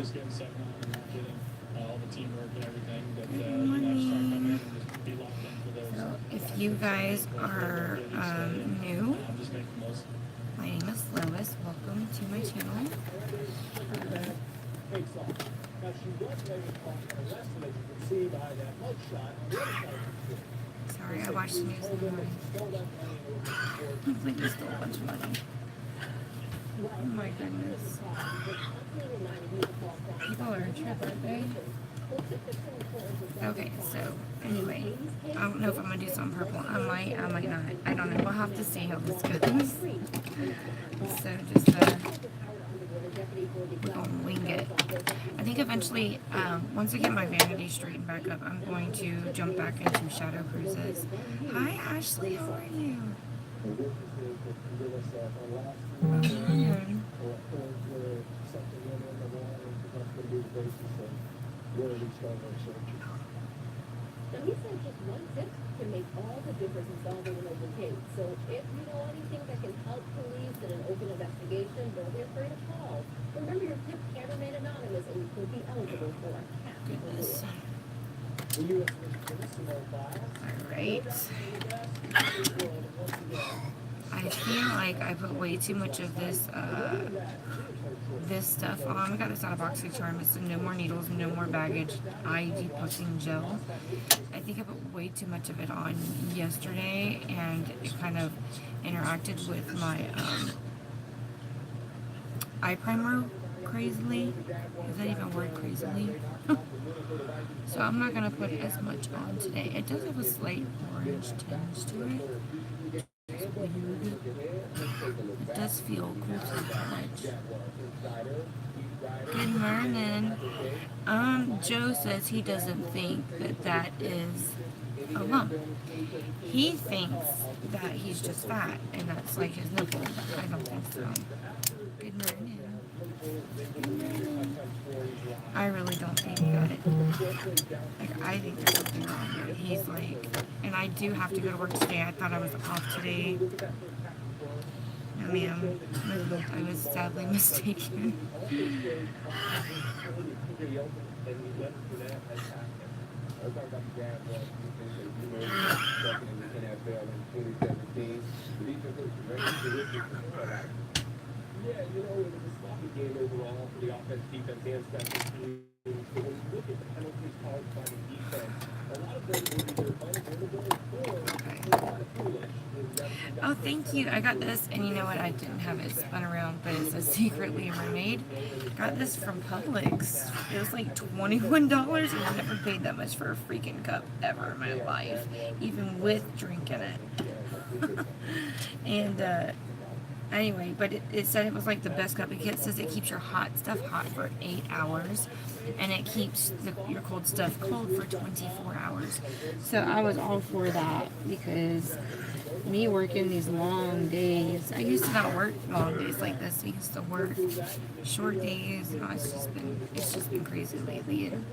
just getting set on and not getting all the teamwork and everything. But you know, just try to come in and just be locked in for those. So if you guys are new, Just make the most. my name is Lois. Welcome to my channel. Sorry, I watched the news in the morning. Looks like we stole a bunch of money. Oh my goodness. People are in trip, aren't they? Okay, so anyway, I don't know if I'm gonna do something purple. I might not. I don't know. We'll have to see how this goes. So just we're gonna wing it. I think eventually, once I get my vanity straightened back up, I'm going to jump back into shadow cruises. Hi Ashley, how are you? Now, he said just one tip can make all the difference in solving an open case. So if you know anything that can help police in an open investigation, don't be afraid to call. Remember, your tip can remain anonymous and you could be eligible for a CAT. Goodness. Alright. I feel like I put way too much of this stuff on. I got this out of BoxyCharm. It's no more needles, no more baggage, eye depuffing gel. I think I put way too much of it on yesterday, and it kind of interacted with my eye primer crazily. Is that even a word, crazily? So I'm not going to put as much on today. It does have a slight orange tinge to it. It's weird. It does feel cool to touch. Good morning. Joe says he doesn't think that is a lump. He thinks that he's just fat and that's like his nipple, but I don't think so. Good morning. I really don't think that I think there's something wrong here. He's like, and I do have to go to work today. I thought I was off today. No, ma'am. I was sadly mistaken. Yeah, you know, it was a sloppy game overall for the offense, defense, and special teams. But when you look at the penalties caused by the defense, a lot of them were either unavoidable or foolish. Oh, thank you. I got this, and you know what? I didn't have it spun around, but it says secretly mermaid. Got this from Publix. It was like $21, and I've never paid that much for a freaking cup ever in my life, even with drink in it. And anyway, but it said it was like the best cup. It says it keeps your hot stuff hot for 8 hours, and it keeps your cold stuff cold for 24 hours. So I was all for that, because me working these long days, I used to not work long days like this. I used to work short days. You know, it's just been crazy lately, and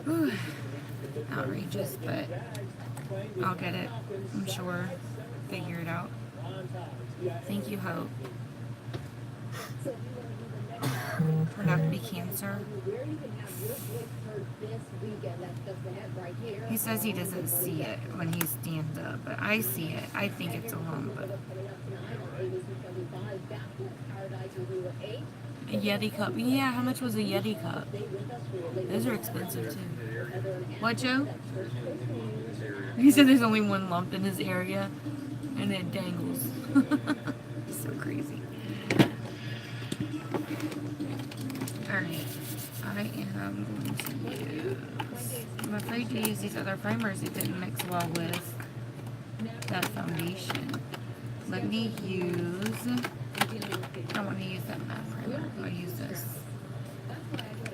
whew, outrageous. But I'll get it, I'm sure. Figure it out. Thank you, Hope. Turned out to be cancer. He says he doesn't see it when he stands up, but I see it. I think it's a lump. A Yeti cup. Yeah, how much was a Yeti cup? Those are expensive too. What, Joe? He said there's only one lump in his area, and it dangles. So crazy. Alright, I am going to use, I'm afraid to use these other primers. It didn't mix well with that foundation. Let me use, I don't want to use that matte primer. I'll use this.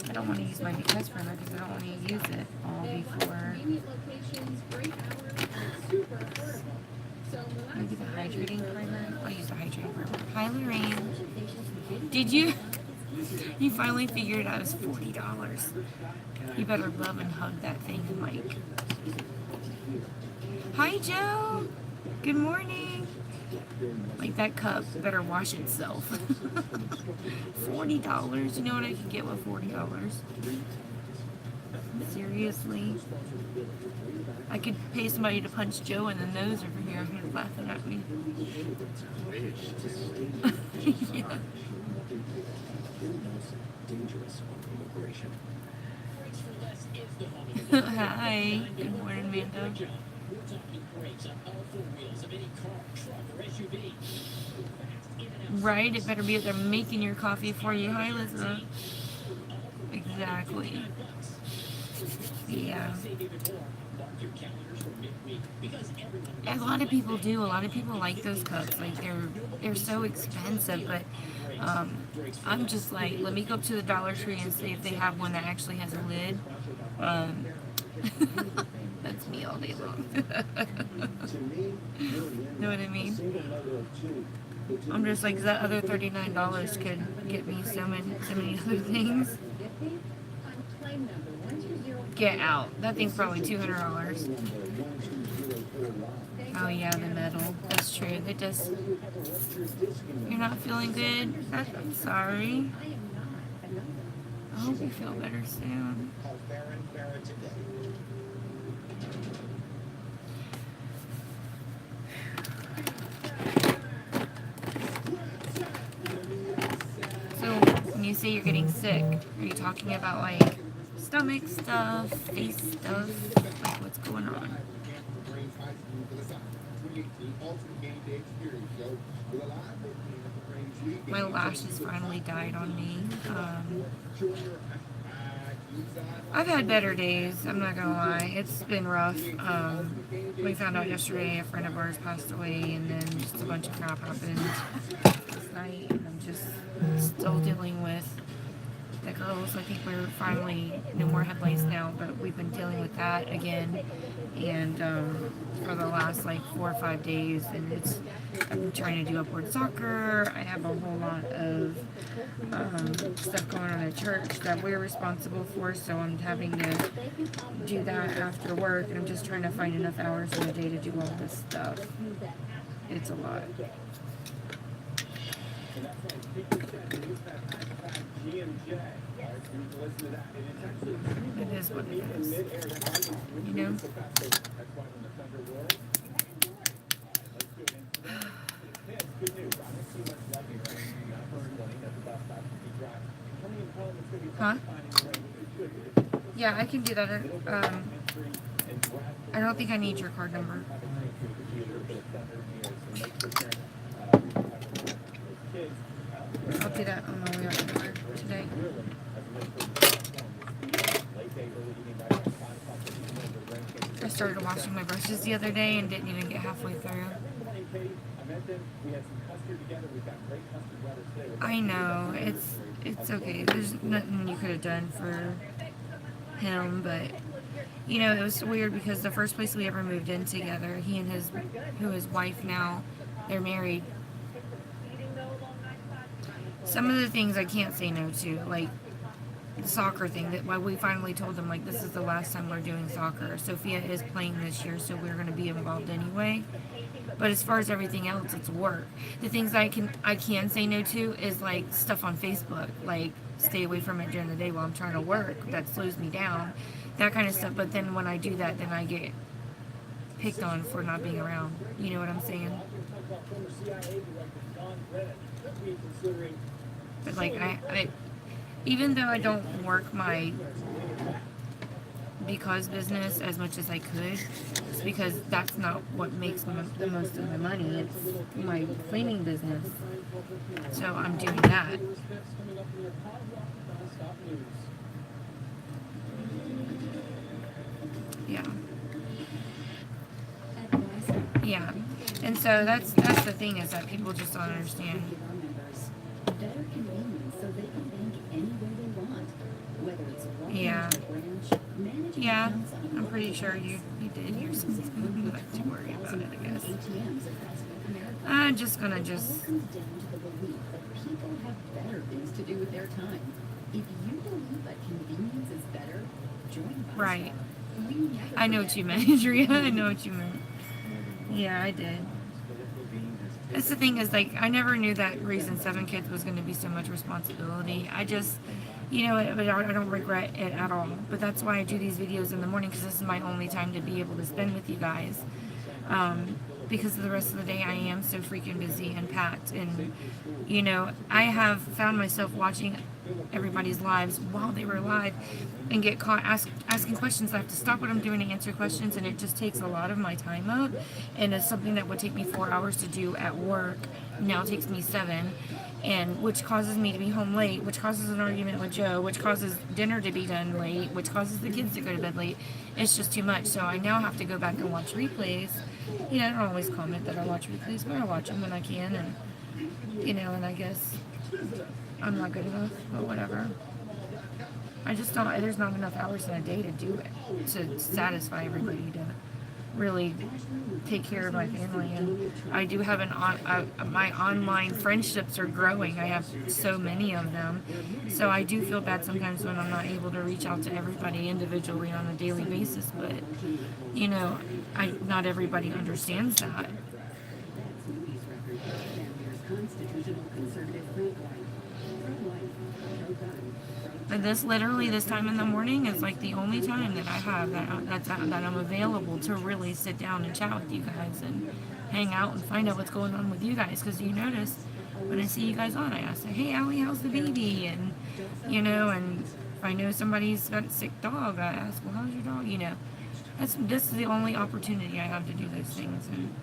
I don't want to use my test primer because I don't want to use it all before. Maybe the hydrating primer. I'll use the hydrating primer. Hi, Lorraine. Did you? You finally figured out it was $40. You better love and hug that thing, Mike. Hi, Joe. Good morning. Like, that cup better wash itself. $40. You know what I could get with $40? Seriously? I could pay somebody to punch Joe in the nose over here who's laughing at me. Yeah. Hi. Good morning, Amanda. Right? It better be up there making your coffee for you. Hi, Elizabeth. Exactly. Yeah. A lot of people do. A lot of people like those cups. Like, they're so expensive, but I'm just like, let me go up to the Dollar Tree and see if they have one that actually has a lid. That's me all day long. Know what I mean? I'm just like, that other $39 could get me so many other things. Get out. That thing's probably $200. Oh yeah, the metal. That's true. They just... You're not feeling good? I'm sorry. I hope you feel better soon. So, when you say you're getting sick, are you talking about like stomach stuff, face stuff? Like, what's going on? My lashes finally died on me. I've had better days, I'm not gonna lie. It's been rough. We found out yesterday a friend of ours passed away, and then just a bunch of crap happened last night, and I'm just still dealing with the girls. I think we're finally no more headlights now, but we've been dealing with that again, and for the last like 4 or 5 days, and I'm trying to do upward soccer. I have a whole lot of stuff going on at church that we're responsible for, so I'm having to do that after work, and I'm just trying to find enough hours in the day to do all this stuff. It's a lot. It is what it is. You know? Huh? Yeah, I can do that. I don't think I need your card number. I'll do that on my way out to work today. I started washing my brushes the other day and didn't even get halfway through. I know, it's okay. There's nothing you could have done for him, but you know, it was weird because the first place we ever moved in together, he and his wife now, they're married. Some of the things I can't say no to, like the soccer thing, that why we finally told them, like, this is the last time we're doing soccer. Sophia is playing this year, so we're going to be involved anyway. But as far as everything else, it's work. The things I can say no to is like stuff on Facebook, like stay away from it during the day while I'm trying to work. That slows me down, that kind of stuff. But then when I do that, then I get picked on for not being around. You know what I'm saying? But like I even though I don't work my because business as much as I could, it's because that's not what makes the most of the money. It's my cleaning business. So I'm doing that. Yeah. Yeah. And so that's the thing, is that people just don't understand. Yeah. Yeah, I'm pretty sure you did hear something. You have to worry about it, I guess. I'm just gonna People have better things to do with their time. If you believe that convenience is better, join us. Right. I know what you meant, Andrea. I know what you meant. Yeah, I did. That's the thing is, like, I never knew that raising 7 kids was going to be so much responsibility. I just, I don't regret it at all. But that's why I do these videos in the morning, because this is my only time to be able to spend with you guys. Because the rest of the day I am so freaking busy and packed. And, I have found myself watching everybody's lives while they were live and get caught asking questions. I have to stop what I'm doing to answer questions, and it just takes a lot of my time up. And it's something that would take me 4 hours to do at work now takes me 7, and which causes me to be home late, which causes an argument with Joe, which causes dinner to be done late, which causes the kids to go to bed late. It's just too much. So I now have to go back and watch replays. I don't always comment that I watch replays, but I watch them when I can, and and I guess I'm not good enough, but whatever. I just don't. There's not enough hours in a day to do it to satisfy everybody to really take care of my family. And I do have my online friendships are growing. I have so many of them, so I do feel bad sometimes when I'm not able to reach out to everybody individually on a daily basis. But not everybody understands that. Constitutional conservative pro-life, pro-gun. But this time in the morning is like the only time that I have that I'm available to really sit down and chat with you guys and hang out and find out what's going on with you guys. Because you notice when I see you guys on, I ask, hey, Allie, how's the baby? And and if I know somebody's got a sick dog, I ask, well, how's your dog? This is the only opportunity I have to do those things. And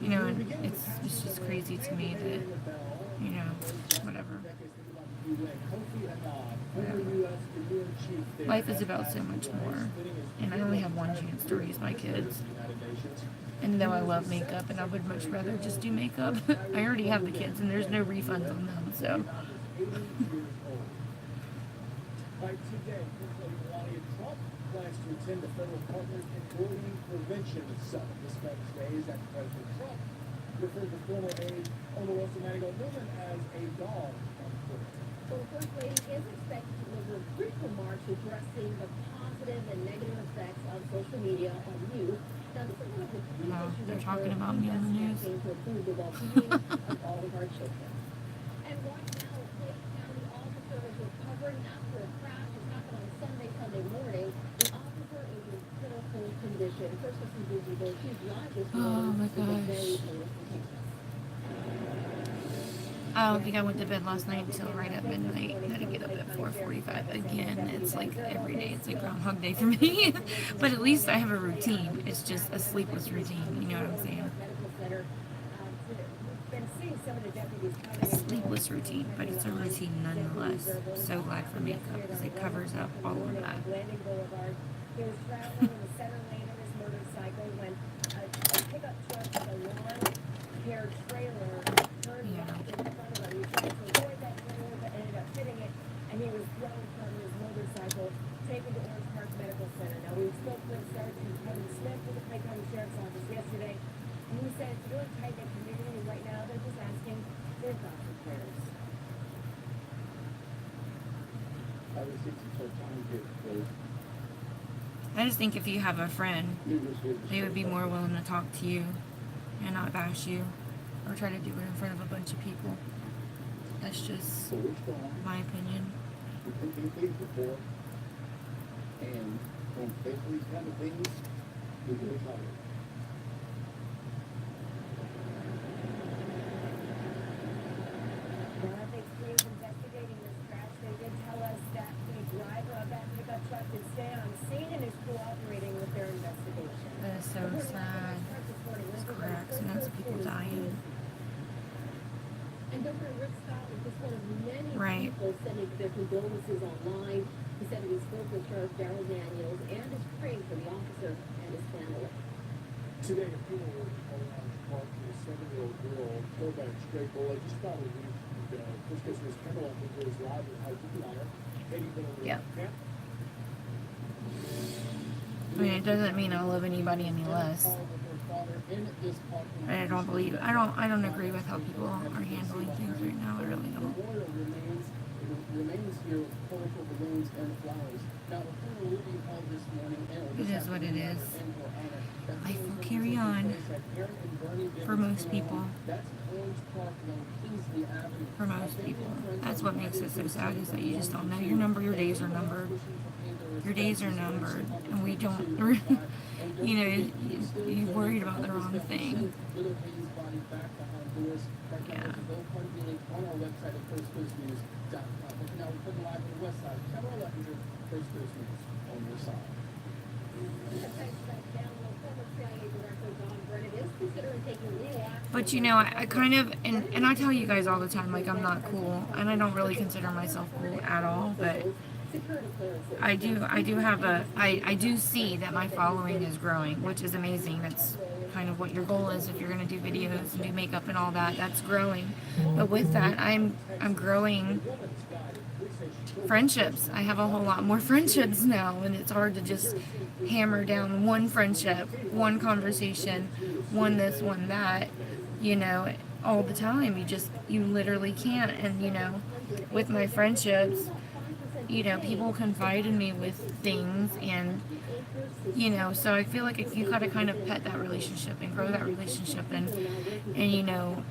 and it's just crazy to me that whatever. Life is about so much more, and I only have one chance to raise my kids. And though I love makeup, and I would much rather just do makeup, I already have the kids, and there's no refunds on them, so. Plans to attend the federal partner in bullying prevention summit this Wednesday is after President Trump referred to former aide Omarosa Manigault-Dillon as a dog on Twitter. So the First Lady is expected to deliver a brief remarks addressing the positive and negative effects of social media on youth. Now, this is one of the key issues they're talking about me on the news. to improve the well-being of all of our children. And right now, Lake County officers were covering after a crash that happened on Sunday morning. The officer is in critical condition. First, let's see Busy Bill. She's live this morning. Oh my with a gosh. very horrific case. I don't think I went to bed last night until right at midnight. I had to get up at 4:45 again. It's like every day. It's like Groundhog Day for me. But at least I have a routine. It's just a sleepless routine. You know what I'm saying? A sleepless routine, but it's a routine nonetheless. So glad for makeup because it covers up all of that. He was traveling in the center lane of his motorcycle when a pickup truck with a long-haired trailer turned left in front of him. He tried to avoid that trailer, but ended up hitting it, and he was thrown from his motorcycle, taken to Orange Park Medical Center. Now, we spoke with Sergeant Kevin Smith with the Clay County Sheriff's Office yesterday, and he said it's really tight-knit community right now. They're just asking their thoughts and prayers. I just think if you have a friend, they would be more willing to talk to you and not bash you or try to do it in front of a bunch of people. That's just my opinion. And when face these kind of things, we can recover. Traffic crews investigating this crash. They did tell us that the driver of that pickup truck did stay on scene and is cooperating with their investigation. That is so sad. It's car accidents, people dying. And Governor Rick Scott was just one of many Right. people sending their condolences online. He said he spoke with Sheriff Darrell Daniels and is praying for the officer and his family. Today, a funeral was held in Orange Park for a 7-year-old girl killed by a stray bullet just about a week ago. First Kiss News Kendall is live with High Denier. Yeah. I mean, it doesn't mean I love anybody any less. I don't believe. I don't agree with how people are handling things right now. I really don't. Remains here with colorful balloons and flowers. Now, the funeral will be held this morning. It is what it is. life will carry on for most people. For most people. That's what makes it so sad, is that you just don't know your number. Your days are numbered. Your days are numbered. And we don't, you know, you're worried about the wrong thing. Yeah. But you know, I kind of, and I tell you guys all the time, like, I'm not cool, and I don't really consider myself cool at all, but I do have I do see that my following is growing, which is amazing. That's kind of what your goal is if you're going to do videos and do makeup and all that. That's growing. But with that, I'm growing friendships. I have a whole lot more friendships now, and it's hard to just hammer down one friendship, one conversation, one this, one that, you know, all the time. You literally can't. And, you know, with my friendships, you know, people confide in me with things, and, you know, so I feel like if you gotta kind of pet that relationship and grow that relationship, and you know,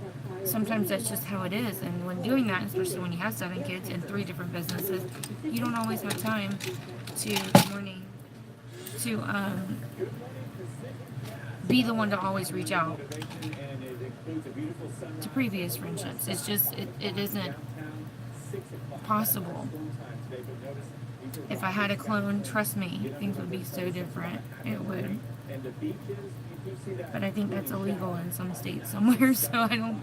sometimes that's just how it is. And when doing that, especially when you have 7 kids and 3 different businesses, you don't always have time to be the one to always reach out to previous friendships. It's just it isn't possible. If I had a clone, trust me, things would be so different. It would. But I think that's illegal in some states somewhere, so I don't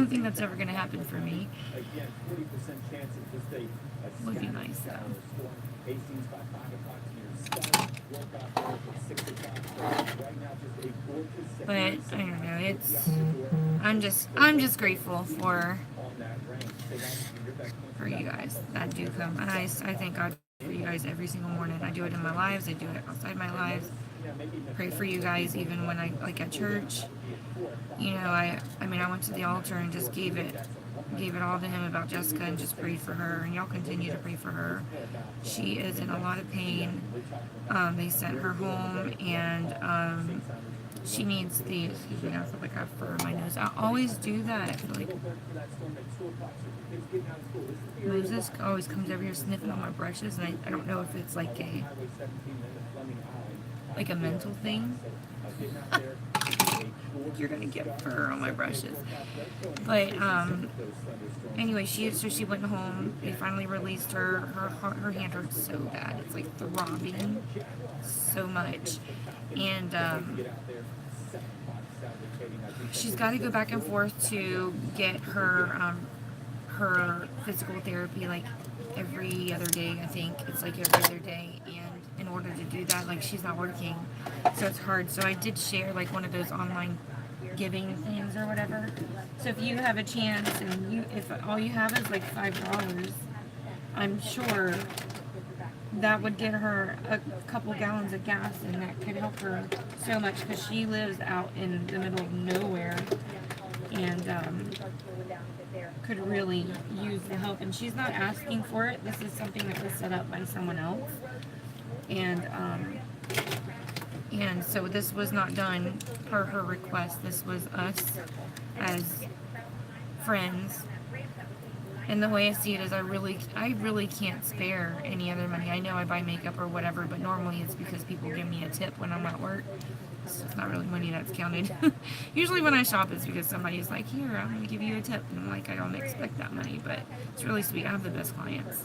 think that's ever going to happen for me. Would be nice though. But I don't know. I'm just grateful for you guys that do come. And I thank God for you guys every single morning. I do it in my lives. I do it outside my lives. Pray for you guys even when I, like, at church. You know, I mean, I went to the altar and just gave it all to him about Jessica, and just prayed for her. And y'all continue to pray for her. She is in a lot of pain. They sent her home, and she needs the, excuse me, I feel like I have fur in my nose. I always do that. I feel like Moses always comes over here sniffing on my brushes, and I don't know if it's like a mental thing. You're gonna get fur on my brushes. But anyway, she went home. They finally released her. Her hand hurts so bad. It's like throbbing so much, and she's got to go back and forth to get her physical therapy, like every other day. I think it's like every other day, and in order to do that, like, she's not working, so it's hard. So I did share like one of those online giving things or whatever. So if you have a chance, and if all you have is like $5, I'm sure that would get her a couple gallons of gas, and that could help her so much, because she lives out in the middle of nowhere, and could really use the help. And she's not asking for it. This is something that was set up by someone else, and so this was not done per her request. This was us as friends. And the way I see it is, I really can't spare any other money. I know I buy makeup or whatever, but normally it's because people give me a tip when I'm at work. So it's not really money that's counted. Usually when I shop, it's because somebody's like, here, I'm going to give you a tip. And I'm like, I don't expect that money, but it's really sweet. I have the best clients.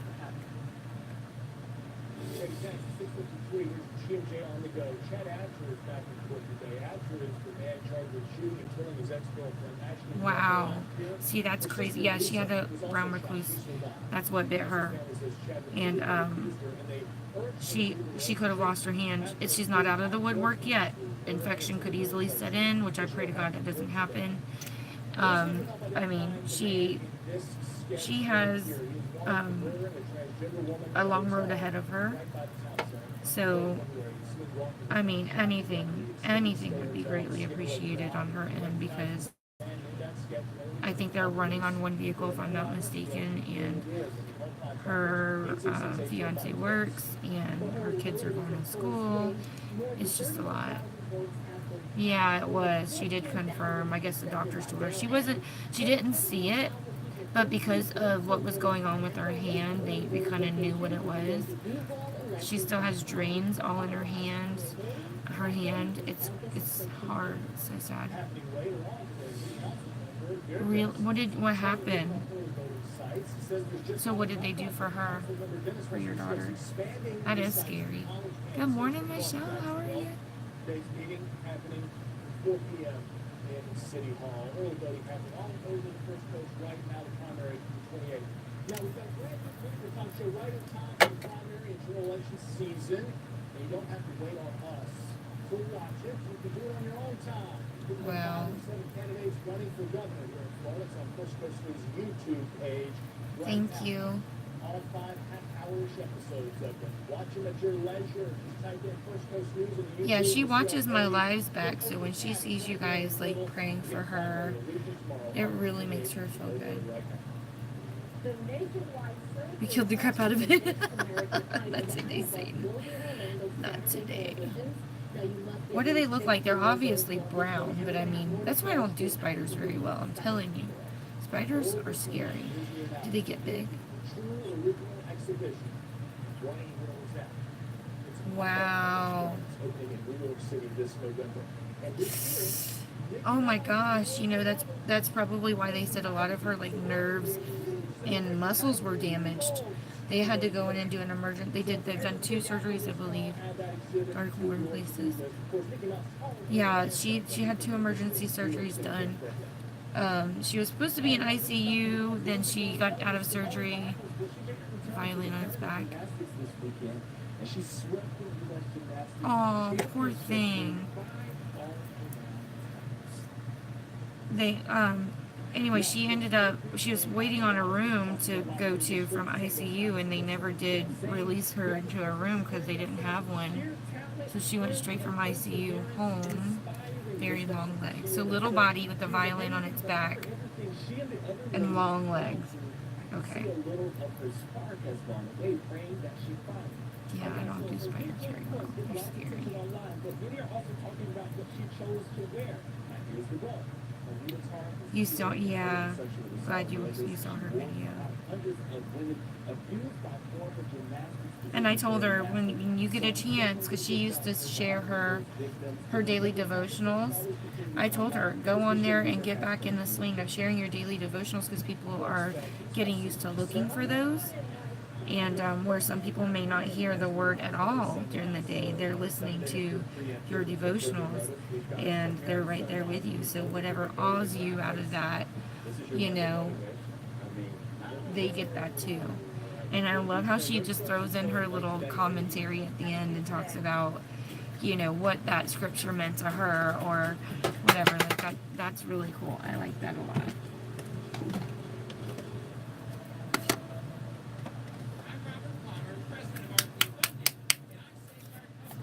GMJ on the go. Chad Adger is back in court today. Adger is the man charged with shooting and killing his ex-girlfriend. Wow. See, that's crazy. Yeah, she had a brown recluse. That's what bit her. And she could have lost her hand. She's not out of the woodwork yet. Infection could easily set in, which I pray to God that doesn't happen. I mean, she has a long road ahead of her. So, I mean, anything would be greatly appreciated on her end, because I think they're running on one vehicle, if I'm not mistaken, and her fiance works, and her kids are going to school. It's just a lot. Yeah, it was. She did confirm. I guess the doctors told her she didn't see it, but because of what was going on with her hand, they kind of knew what it was. She still has drains all in her hands. Her hand, it's hard. It's so sad. What happened? So what did they do for her, for your daughter? That is scary. Good morning, Michelle. How are you? Today's meeting happening 4 p.m. in City Hall. Early voting happening all over the First Coast right now, the primary 28. Now, we've got a brand new Twitter time show right in time for the primary and general election season. And you don't have to wait on us to watch it. You can do it on your own time. Wow. 7 candidates running for governor here in Florida. It's on First Coast News YouTube page. Right Thank now. you. All 5 half-hour-ish episodes of them. Watch them at your leisure. Just type in First Coast News in the YouTube. Yeah, she watches my lives back, so when she sees you guys like praying for her, it really makes her feel good. We killed the crap out of it. That's what they say. Not today. What do they look like? They're obviously brown, but I mean, that's why I don't do spiders very well. I'm telling you. Spiders are scary. Do they get big? Wow. Oh my gosh, you know, that's probably why they said a lot of her like nerves and muscles were damaged. They had to go in and do an emergent. They've done 2 surgeries, I believe. Article in places. Yeah, she had 2 emergency surgeries done. She was supposed to be in ICU, then she got out of surgery. Violin on its back. Oh, poor thing. Anyway, she was waiting on a room to go to from ICU, and they never did release her into a room because they didn't have one. So she went straight from ICU home. Very long legs. So little body with a violin on its back and long legs. Okay. Yeah, I don't do spiders very well. They're scary. You saw, yeah. Glad you saw her video. And I told her when you get a chance, because she used to share her daily devotionals. I told her, go on there and get back in the swing of sharing your daily devotionals, because people are getting used to looking for those. And where some people may not hear the word at all during the day, they're listening to your devotionals, and they're right there with you. So whatever awes you out of that, you know, they get that too. And I love how she just throws in her little commentary at the end and talks about, you know, what that scripture meant to her or whatever. Like that, that's really cool. I like that a lot.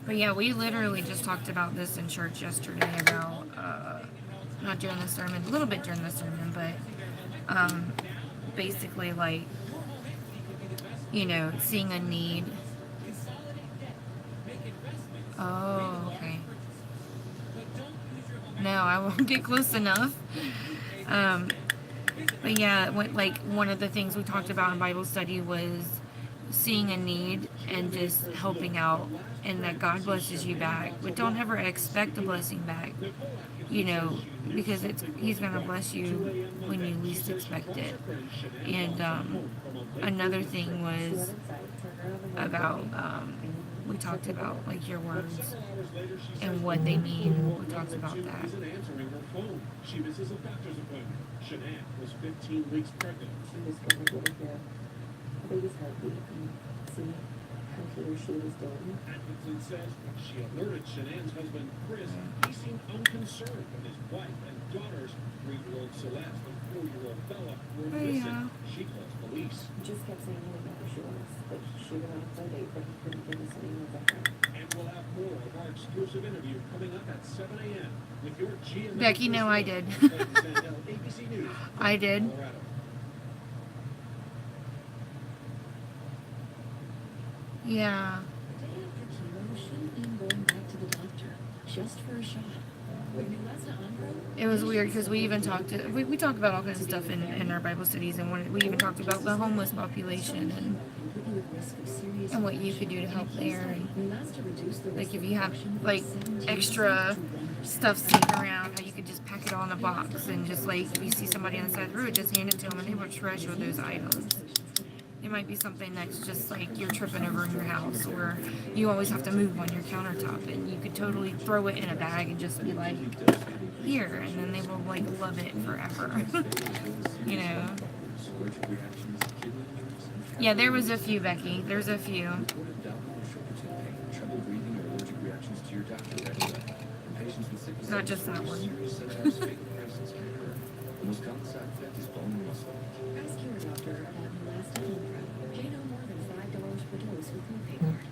But yeah, we literally just talked about this in church yesterday about, not during the sermon, a little bit during the sermon, but basically like, you know, seeing a need. Oh, okay. No, I won't get close enough. But yeah, like one of the things we talked about in Bible study was seeing a need and just helping out, and that God blesses you back. But don't ever expect a blessing back, you know, because He's gonna bless you when you least expect it. And another thing was about we talked about like your words and what they mean. We talked about that. She misses a doctor's appointment. Shanann was 15 weeks pregnant. She was going to go to the baby's heartbeat and see how he or she was doing. Atkinson says when she alerted Shanann's husband, Chris, he seemed unconcerned when his wife and daughters, 3-year-old Celeste and 4-year-old Bella, were missing. She calls police. He just kept saying he didn't know who she was, but she went on a play date, but he couldn't give us any more background. And we'll have more of our exclusive interview coming up at 7 a.m. with your GMA. Becky, no, I did. ABC News. I did. Colorado. Yeah. Day after chemo, she ain't going back to the doctor, just for a shot. It was weird because we even talked to, we talk about all kinds of stuff in our Bible studies, and we even talked about the homeless population and what you could do to help there. And, like if you have like extra stuff sitting around, how you could just pack it all in a box and just like if you see somebody on the side of the road, just hand it to them and they will treasure those items. It might be something that's just like you're tripping over in your house, or you always have to move on your countertop, and you could totally throw it in a bag and just be like, here, and then they will like love it forever. You know? Yeah, there was a few, Becky. There's a few. Not just that one. Ask your doctor about Neulasta Home Prep. Pay no more than $5 per dose with copay card.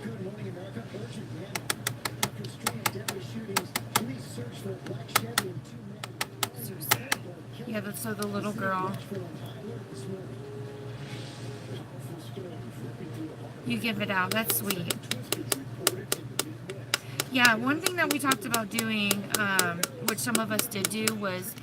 Good morning, America. Urgent now. After a string of deadly shootings, police search for a black Chevy and two men. Yeah, so the little girl. You give it out. That's sweet. Yeah, one thing that we talked about doing, which some of us did do, was,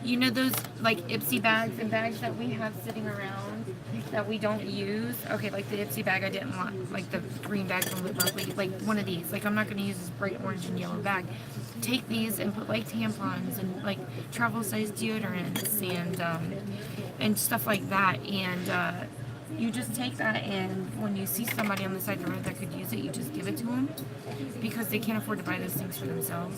you know, those like Ipsy bags and bags that we have sitting around that we don't use. Okay, like the Ipsy bag I didn't want, like the green bag from Luke Berkeley, like one of these. Like I'm not going to use this bright orange and yellow bag. Take these and put like tampons and like travel size deodorants and stuff like that. And you just take that, and when you see somebody on the side of the road that could use it, you just give it to them because they can't afford to buy those things for themselves.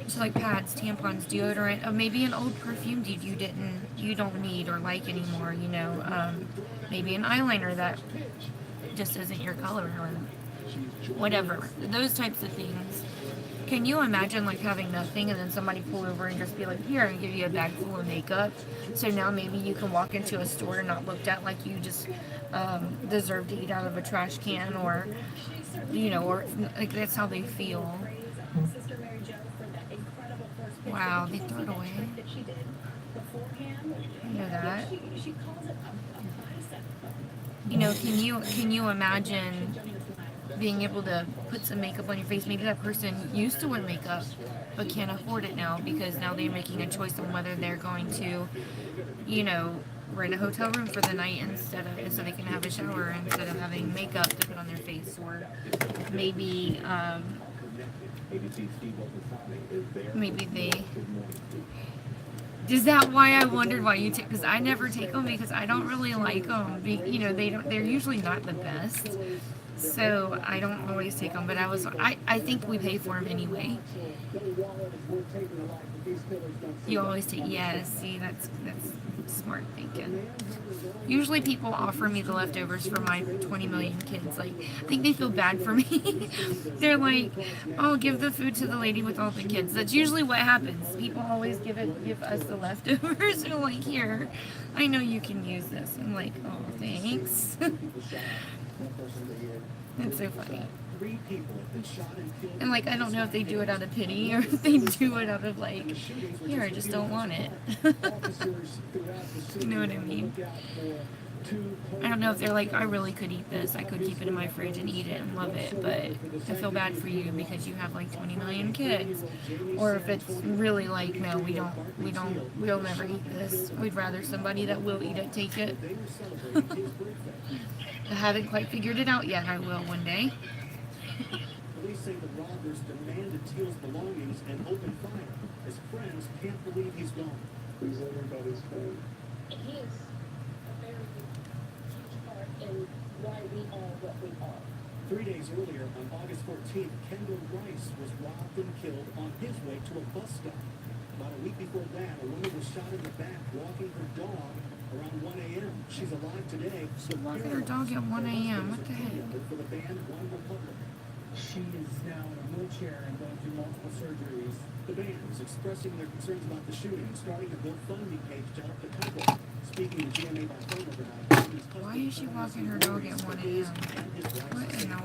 So like pads, tampons, deodorant, maybe an old perfume you don't need or like anymore, you know, maybe an eyeliner that just isn't your color or whatever, those types of things. Can you imagine like having nothing and then somebody pull over and just be like, here, and give you a bag full of makeup? So now maybe you can walk into a store and not looked at like you just deserve to eat out of a trash can, or, you know, or like that's how they feel. Wow, they threw it away. You know that? You know, can you imagine being able to put some makeup on your face? Maybe that person used to wear makeup but can't afford it now because now they're making a choice on whether they're going to, you know, rent a hotel room for the night so they can have a shower instead of having makeup to put on their face, or maybe they. Is that why I wondered why you take? Because I never take them because I don't really like them. You know, they're usually not the best. So I don't always take them, but I think we pay for them anyway. You always take, yes, see, that's smart thinking. Usually people offer me the leftovers for my 20 million kids. Like, I think they feel bad for me. They're like, oh, give the food to the lady with all the kids. That's usually what happens. People always give us the leftovers. They're like, here, I know you can use this. I'm like, oh, thanks. It's so funny. And like, I don't know if they do it out of pity or if they do it out of like, here, I just don't want it. You know what I mean? I don't know if they're like, I really could eat this. I could keep it in my fridge and eat it and love it, but I feel bad for you because you have like 20 million kids. Or if it's really like, no, we'll never eat this. We'd rather somebody that will eat it take it. I haven't quite figured it out yet. I will one day. Police say the robbers demanded Teal's belongings and opened fire. His friends can't believe he's gone. He's everybody's friend. He is a very huge part in why we are what we are. 3 days earlier, on August 14th, Kendall Rice was robbed and killed on his way to a bus stop. About a week before that, a woman was shot in the back walking her dog around 1 a.m. She's alive today. She's walking her dog at 1 a.m. What the heck? For the band One Republic. She is now in a wheelchair and going through multiple surgeries. The band is expressing their concerns about the shooting, starting a GoFundMe page to help the couple. Speaking to GMA by phone overnight. Why is she walking her dog at 1 a.m.? What in the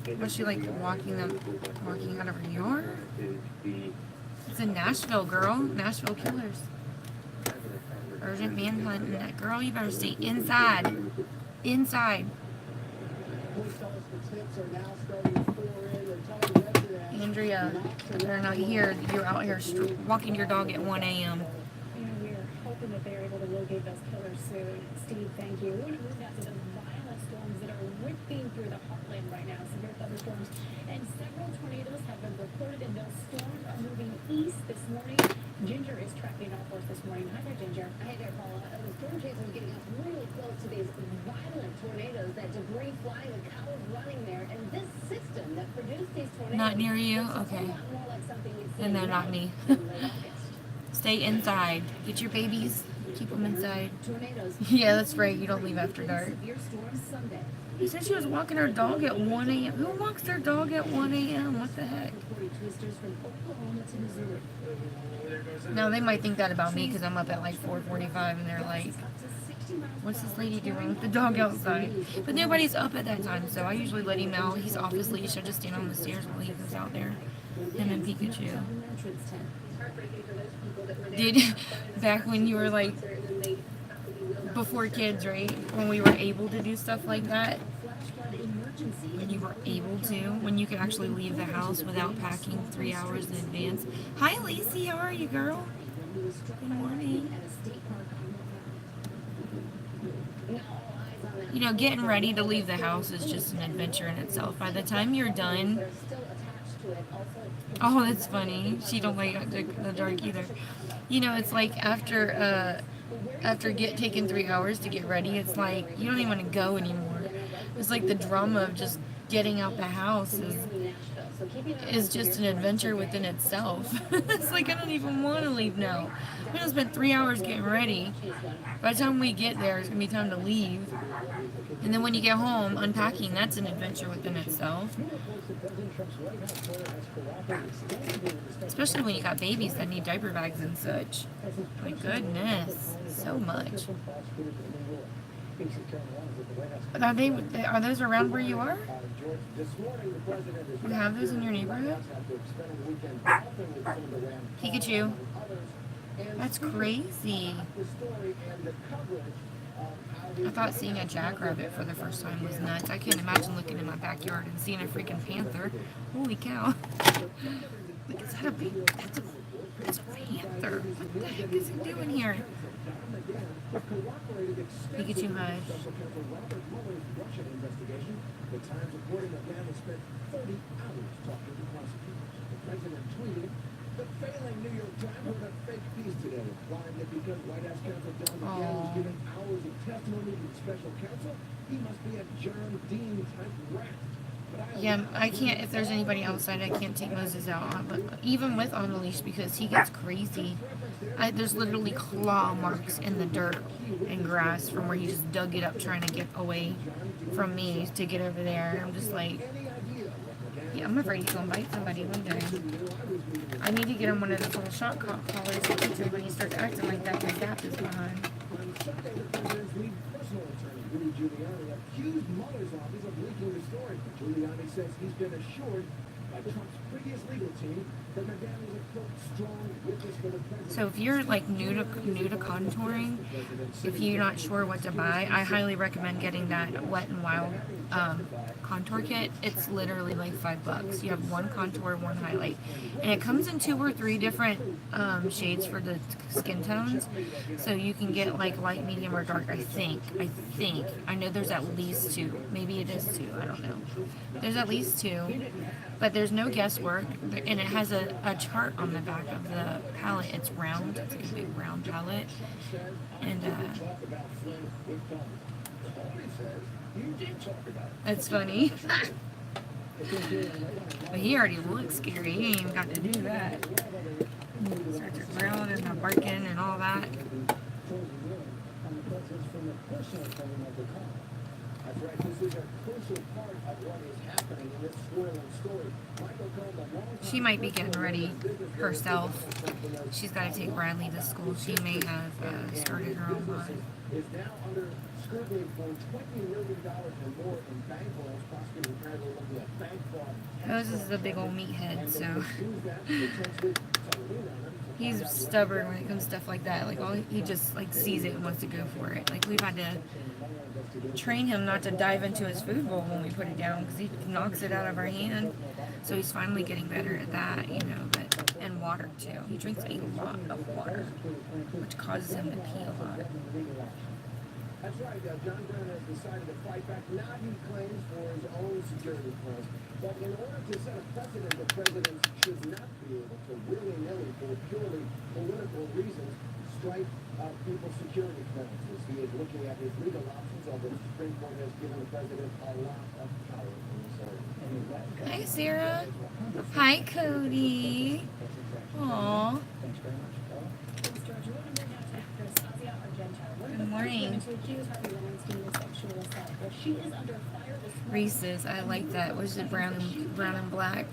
world? Was she like walking out of her yard? It's in Nashville, girl. Nashville killers. Urgent manhunt. Girl, you better stay inside. Inside. Police tell us the tips are now starting to pour in. They're telling residents Andrea, they're not here. You're out here walking your dog at 1 a.m. We're hoping that they're able to locate those killers soon. Steve, thank you. We want to move now to the violent storms that are whipping through the heartland right now. Severe thunderstorms and several tornadoes have been reported, and those storms are moving east this morning. Ginger is tracking off for us this morning. Hi there, Ginger. Hi there, Paula. The storm chasers getting up really close to these violent tornadoes. That debris flying, the cows running there, and this system that produced these tornadoes. Not near you? looks a whole Okay. lot more like something we'd see Then they're in not me. late August. Stay inside. Get your babies. Keep them inside. Tornadoes. Yeah, that's right. You don't leave after dark. Severe storms Sunday. He said she was walking her dog at 1 a.m. Who walks their dog at 1 a.m.? What the heck? Reported twisters from Oklahoma to Missouri. Now they might think that about me because I'm up at like 4:45 and they're like, Up to 60 miles what's this lady doing with the dog outside? But nobody's up at that time, so I usually let him out. He's off his leash. I just stand on the stairs while he goes out there. Him and Pikachu. Southern entrance tent. Did back when you were like before kids, right? When we were able to do stuff like that, Flash flood emergency. when you were able to, when you could actually leave the house without packing 3 hours in advance. Hi, Lacey. How are you, girl? Good morning. At a state park on Now, all eyes on that. You know, getting ready to leave the house is just an adventure in itself. By the time you're done, They're still attached to it. Also, oh, that's funny. She don't like the dark either. You know, it's like after taking 3 hours to get ready, it's like you don't even want to go anymore. It's like the drama of just getting out the house is just an adventure within itself. It's like I don't even want to leave now. We don't spend 3 hours getting ready. By the time we get there, it's gonna be time to leave. And then when you get home, unpacking, that's an adventure within itself. Especially when you got babies that need diaper bags and such. My goodness, so much. Are those around where you are? You have those in your neighborhood? Pikachu. That's crazy. I thought seeing a jackrabbit for the first time was nuts. I can't imagine looking in my backyard and seeing a freaking panther. Holy cow. Like, is that a big... That's a panther. What the heck is it doing here? Pikachu, hi. The Times reporting that Gamble spent 40 hours talking to prosecutors. The president tweeted, the failing New York Times wrote a fake piece today, implying that because White House counsel John McGahn was giving hours of testimony to the special counsel, he must be a John Dean type rat. Yeah, I can't, if there's anybody outside, I can't take Moses out, but even with on the leash because he gets crazy. There's literally claw marks in the dirt and grass from where he just dug it up trying to get away from me to get over there. I'm just like, yeah, I'm afraid he's going to bite somebody one day. I need to get him one of those little shot collars to teach him when he starts acting like that, his gap is behind. On Sunday, the president's lead personal attorney, Rudy Giuliani, accused Mueller's office of leaking the story. Giuliani says he's been assured by Trump's previous legal team that McGahn was a quote strong witness for the president. So if you're like new to contouring, if you're not sure what to buy, I highly recommend getting that Wet n Wild contour kit. It's literally like $5. You have one contour, one highlight, and it comes in 2 or 3 different shades for the skin tones. So you can get like light, medium, or dark. I think. I know there's at least 2. Maybe it is 2. I don't know. There's at least 2. But there's no guesswork, and it has a chart on the back of the palette. It's round. It's like a big round palette. And it's funny. But he already looks scary. He ain't even got to do that. Starts to growling and barking and all that. She might be getting ready herself. She's got to take Bradley to school. She may have started her own line. Is now under scrutiny for $20 million or more in bank loans. Prosecutors apparently looking at bank fraud. Moses is a big old meathead, so. he's stubborn when it comes to stuff like that. Like, he just like sees it and wants to go for it. Like, we've had to train him not to dive into his food bowl when we put it down because he knocks it out of our hand. So he's finally getting better at that, you know. And water too. He drinks a lot of water, which causes him to pee a lot. That's right. John Brown has decided to fight back, not, he claims, for his own security plans, but in order to set a precedent that presidents should not be able to willy-nilly, for purely political reasons, strike people's security clearances. He is looking at his legal options, although the Supreme Court has given the president a lot of power in this area. Hi, Sarah. Hi, Cody. Aww. Good morning. Reese's, I like that. What is it, brown and black?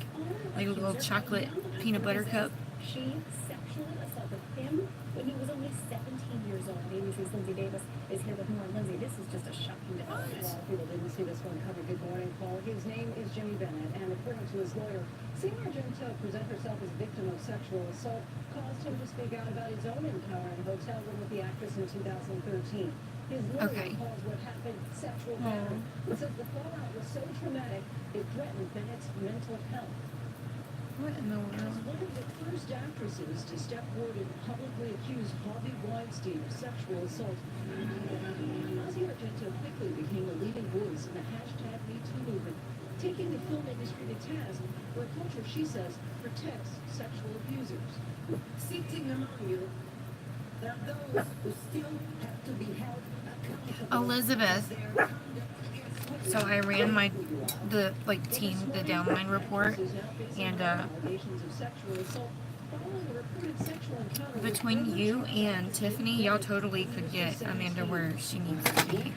Like a little chocolate peanut butter cup. She sexually assaulted him when he was only 17 years old. ABC's Lindsay Davis is here with more. Lindsay, this is just a shocking development. A lot of people didn't see this one covered. Good morning, Paul. His name is Jimmy Bennett, and according to his lawyer, seeing Argento present herself as a victim of sexual assault caused him to speak out about his own encounter in a hotel room with the actress in 2013. His lawyer calls what happened sexual battery. It says the fallout was so traumatic it threatened Bennett's mental health. What in the As world? one of the first actresses to step forward and publicly accuse Harvey Weinstein of sexual assault, Asia Argento quickly became a leading voice in the #MeToo movement, taking the film industry to task for a culture, she says, protects sexual abusers. Sitting among you, there are those who still have to be held accountable. Elizabeth. So I ran the downline report, and between you and Tiffany, y'all totally could get Amanda where she needs to be.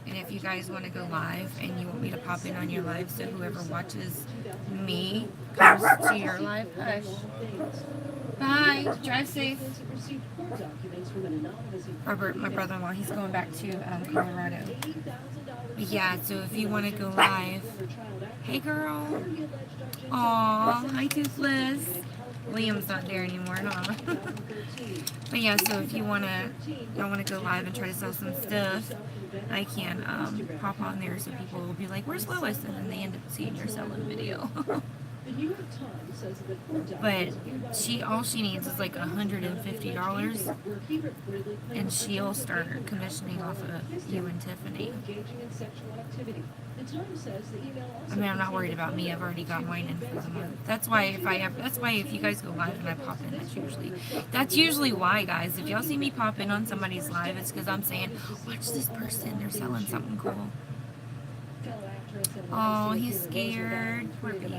And if you guys want to go live and you want me to pop in on your live, so whoever watches me comes to your live, hush. Bye. Drive safe. Robert, my brother-in-law, he's going back to Colorado. Yeah, so if you want to go live, hey girl. Aw, hi Toothless. Liam's not there anymore, huh? But yeah, so if y'all want to go live and try to sell some stuff, I can pop on there so people will be like, "Where's Lois?" And then they end up seeing your selling video. But all she needs is like $150, and she'll start commissioning off of you and Tiffany. I mean, I'm not worried about me. I've already got mine in for the month. That's why if you guys go live and I pop in, that's usually why, guys. If y'all see me pop in on somebody's live, it's because I'm saying, watch this person. They're selling something cool. Oh, he's scared. Poor baby.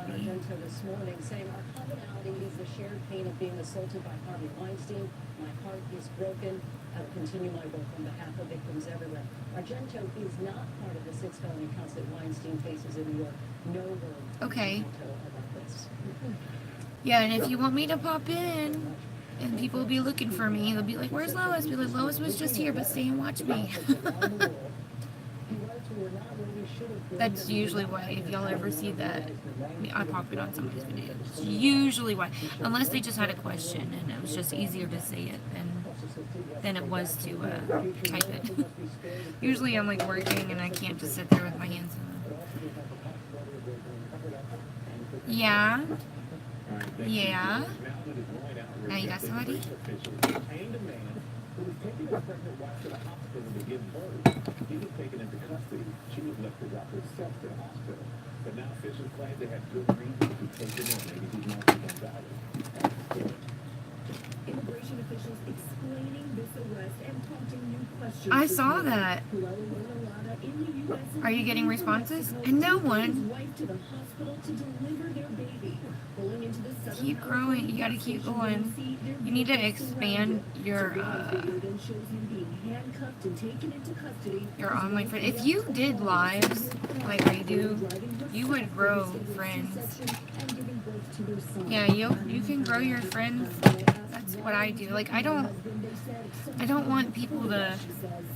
This morning saying our commonality is the shared pain of being assaulted by Harvey Weinstein. My heart is broken. I will continue my work on behalf of victims everywhere. Argento is not part of the 6 felony counts that Weinstein faces in New York. No word. Okay. About this. Yeah, and if you want me to pop in, and people will be looking for me, they'll be like, "Where's Lois?" Be like, "Lois was just here, but stay and watch me." That's usually why, if y'all ever see that, I pop it on somebody's video. It's usually why. Unless they just had a question and it was just easier to say it than it was to type it. Usually I'm like working and I can't just sit there with my hands in them. Yeah? Yeah? Now you got somebody? Who was taking his pregnant wife to the hospital to give birth. He was taken into custody. She was left to drop herself to the hospital. But now officials claim they had good reason to take him in. Maybe he's not going to die. Immigration officials explaining this arrest and prompting new questions. I saw that. Are you getting responses? And no one. Keep growing. You gotta keep going. You need to expand your online friend. If you did lives like I do, you would grow friends. Yeah, you can grow your friends. That's what I do. Like I don't want people to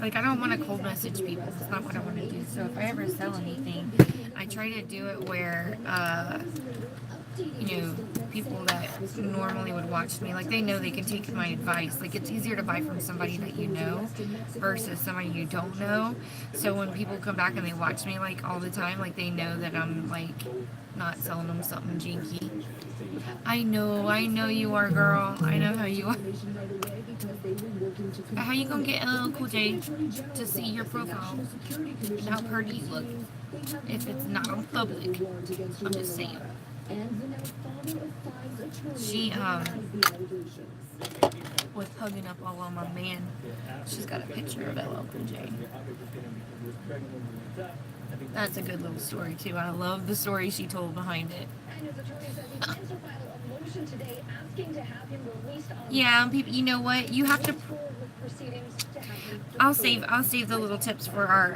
I don't want to cold message people. That's not what I want to do. So if I ever sell anything, I try to do it where you know, people that normally would watch me, like they know they can take my advice. Like it's easier to buy from somebody that you know versus somebody you don't know. So when people come back and they watch me like all the time, like they know that I'm like not selling them something jinky. I know you are, girl. I know how you are. How you gonna get LL Cool J to see your profile and how pretty you look if it's not on public? I'm just saying. She was hugging up all on my man. She's got a picture of LL Cool J. That's a good little story too. I love the story she told behind it. And his attorney says he plans to file a motion today asking to have him released on Yeah, people. You know what? You have to. proceedings to have him. I'll save the little tips for our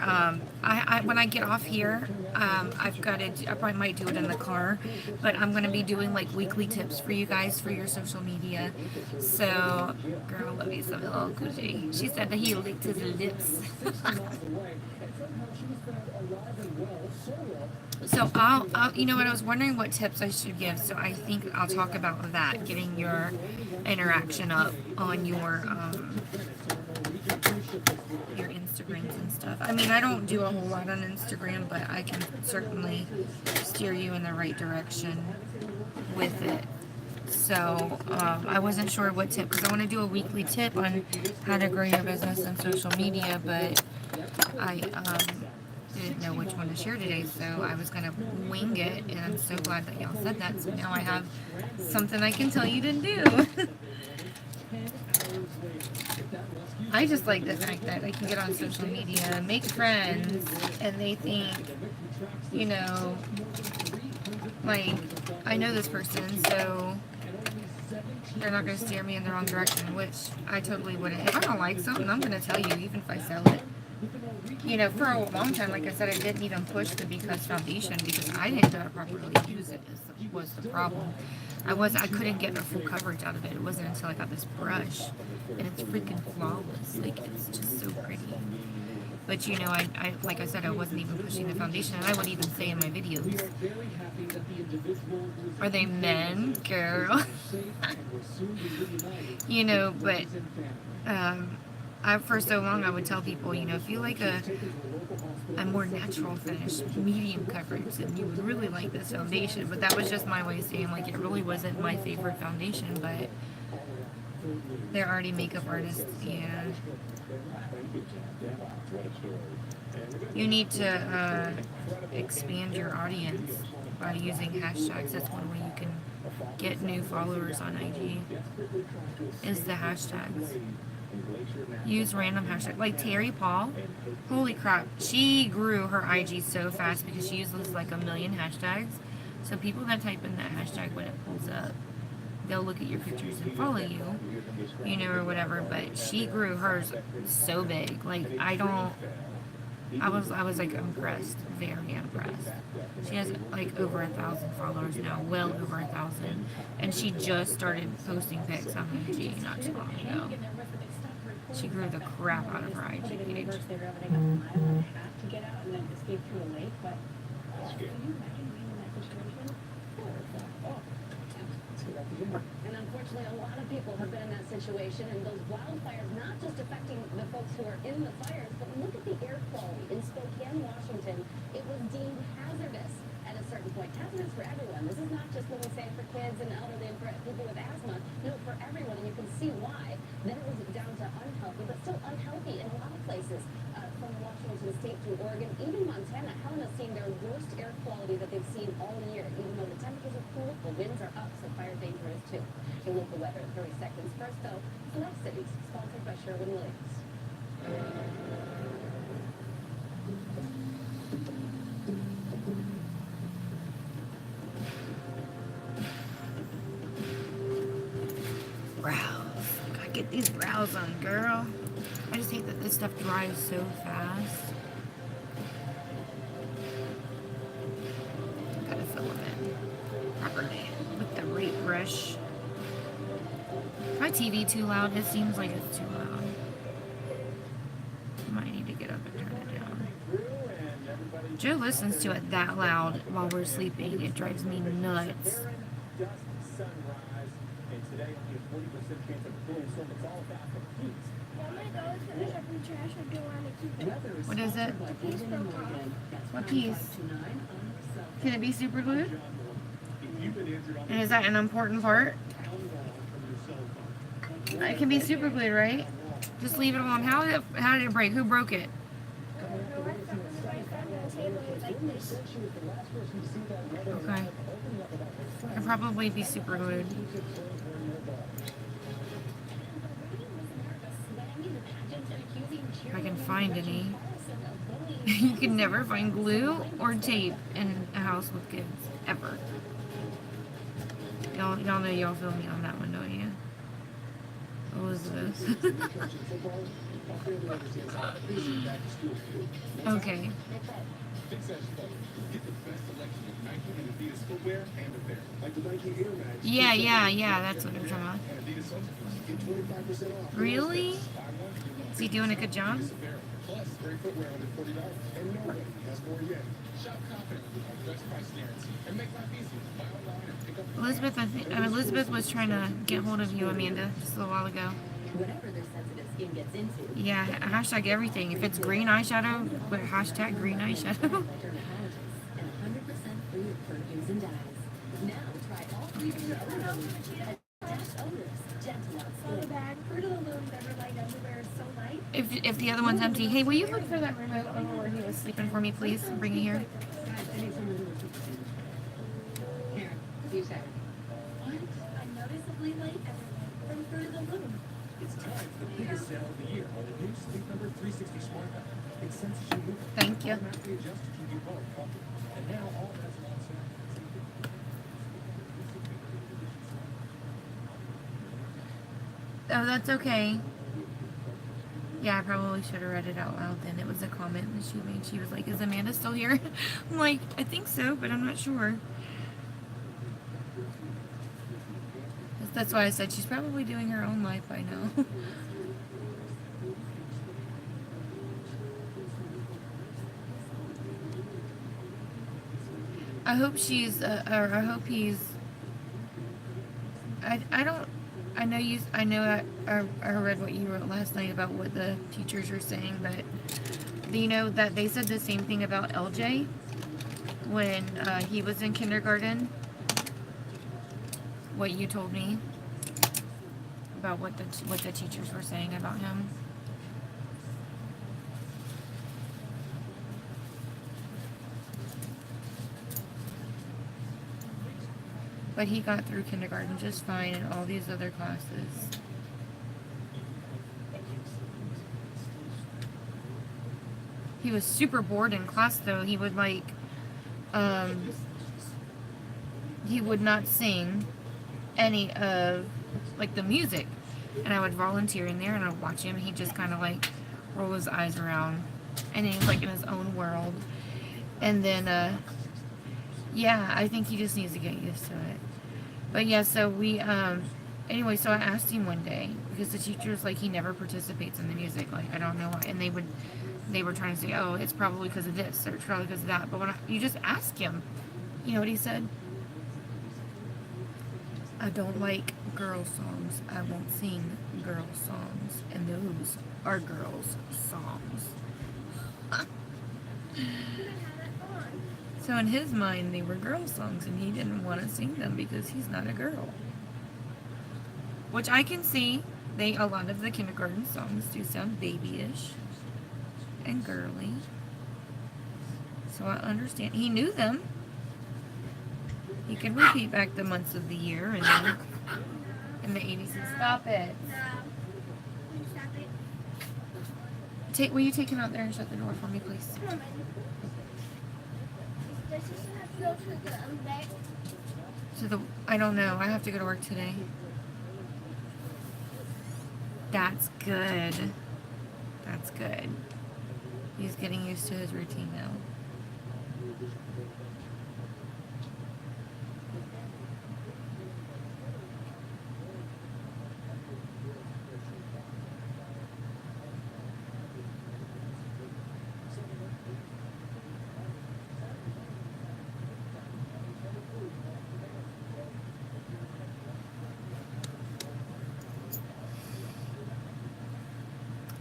I when I get off here, I've got to I probably might do it in the car, but I'm gonna be doing like weekly tips for you guys for your social media. So, girl, love you some LL Cool J. She said that he licked his lips. So I'll you know what, I was wondering what tips I should give, so I think I'll talk about that, getting your interaction up on your Instagrams and stuff. I mean, I don't do a whole lot on Instagram, but I can certainly steer you in the right direction with it. So I wasn't sure what tip, because I want to do a weekly tip on how to grow your business and social media, but I didn't know which one to share today, so I was gonna wing it, and I'm so glad that y'all said that. So now I have something I can tell you to do. I just like the fact that I can get on social media, make friends, and they think, you know, like, I know this person, so they're not going to steer me in the wrong direction, which I totally wouldn't. If I don't like something, I'm going to tell you, even if I sell it. You know, for a long time, like I said, I didn't even push the Because Foundation because I didn't know how to properly use it, was the problem. I couldn't get the full coverage out of it. It wasn't until I got this brush, and it's freaking flawless. Like, it's just so pretty. But you know, I like I said, I wasn't even pushing the foundation, and I would even say in my videos, are they men, girl? You know, but for so long I would tell people, you know, if you like a more natural finish, medium coverage, then you would really like this foundation. But that was just my way of saying, like, it really wasn't my favorite foundation, but they're already makeup artists, yeah. You need to expand your audience by using hashtags. That's one way you can get new followers on IG, is the hashtags. Use random hashtags. Like Terry Paul, holy crap, she grew her IG so fast because she uses like 1 million hashtags. So people that type in that hashtag, when it pulls up, they'll look at your pictures and follow you, you know, or whatever. But she grew hers so big. Like, I was like impressed, very impressed. She has like over 1,000 followers now, well over 1,000, and she just started posting pics on IG not too long ago. She grew the crap out of her IG page. And unfortunately, a lot of people have been in that situation, and those wildfires not just affecting the folks who are in the fires, but look at the air quality. In Spokane, Washington, it was deemed hazardous at a certain point. Hazardous for everyone. This is not just when we say for kids and elderly and for people with asthma. No, for everyone, and you can see why. Then it was down to unhealthy, but still unhealthy in a lot of places. From Washington State to Oregon, even Montana, Helena's seeing their worst air quality that they've seen all year. Even though the temperatures are cool, the winds are up, so fire danger is too. A local weather in 30 seconds. First, though, Select Cities, sponsored by Sherwin-Williams. Brows. Gotta get these brows on, girl. I just hate that this stuff dries so fast. Gotta fill them in properly with the right brush. My TV too loud? It seems like it's too loud. I might need to get up and turn it down. Joe listens to it that loud while we're sleeping. It drives me nuts. dusk, sunrise, and today only a 40% chance of a thunderstorm. It's all about the heat. What is it? That's What from piece? 5 to 9 on Cell Can it be super glued? If you've been injured on And is that an important part? how long from your cell phone? It can be super glued, right? Just leave it alone. How did it break? Who broke it? Okay. It'll probably be super glued. If I can find any. You can never find glue or tape in a house with kids. Ever. Y'all know y'all feel me on that one, don't you? Elizabeth. Okay. Get the best selection of Nike and Adidas footwear and apparel. Like the Nike Air Max. Yeah, that's what they're talking about. And Adidas Ultra. Get 25% off. Really? Buy one, get one Is he doing a good job? Adidas apparel. Plus, great footwear under $40. And nobody has more yet. Shop confidently with our best price guarantee. And make life easy. Buy online and pick up. Elizabeth was trying to get hold of you, Amanda, just a little while ago. whatever their sensitive skin gets into. Yeah, hashtag everything. If it's green eyeshadow, but hashtag green eyeshadow. Dermatologists and 100% free of perfumes and dyes. Now try all three of your Dash odors, gentle on So skin. bad. Fruit of the Loom Everlight underwear is so light. If the other one's empty, hey, will you look for that remote over where he was sleeping for me, please? And bring it here. Guys, I need someone to look at this. Here, you say. Unnoticeably light Everlight from Fruit of the Loom. It's time for the biggest sale of the year on the new Sleep Number 360 Smart Bed. It senses your movement. Thank you. Automatically adjusts to keep you both comfortable. And now all that's on sale. Oh, that's okay. Yeah, I probably should have read it out loud then. It was a comment that she made. She was like, is Amanda still here? I'm like, I think so, but I'm not sure. That's why I said she's probably doing her own life by now. I hope she's, or I hope he's, I don't, I know you, I know I read what you wrote last night about what the teachers are saying, but do you know that they said the same thing about LJ when he was in kindergarten? What you told me about what the teachers were saying about him. But he got through kindergarten just fine in all these other classes. He was super bored in class though. He would he would not sing any of like the music, and I would volunteer in there and I'd watch him. He'd just kind of like roll his eyes around, and he was like in his own world. And then yeah, I think he just needs to get used to it. But yeah, so we anyway, so I asked him one day because the teacher's like, he never participates in the music, like I don't know why. And they were trying to say, oh, it's probably because of this or it's probably because of that. But when you just ask him, you know what he said? I don't like girl songs. I won't sing girl songs. And those are girls' songs. So in his mind, they were girl songs, and he didn't want to sing them because he's not a girl. Which I can see. A lot of the kindergarten songs do sound babyish and girly. So I understand. He knew them. He can repeat back the months of the year and then in the 80s. And stop it. Will you take him out there and shut the door for me, please? I don't know. I have to go to work today. That's good. That's good. He's getting used to his routine now.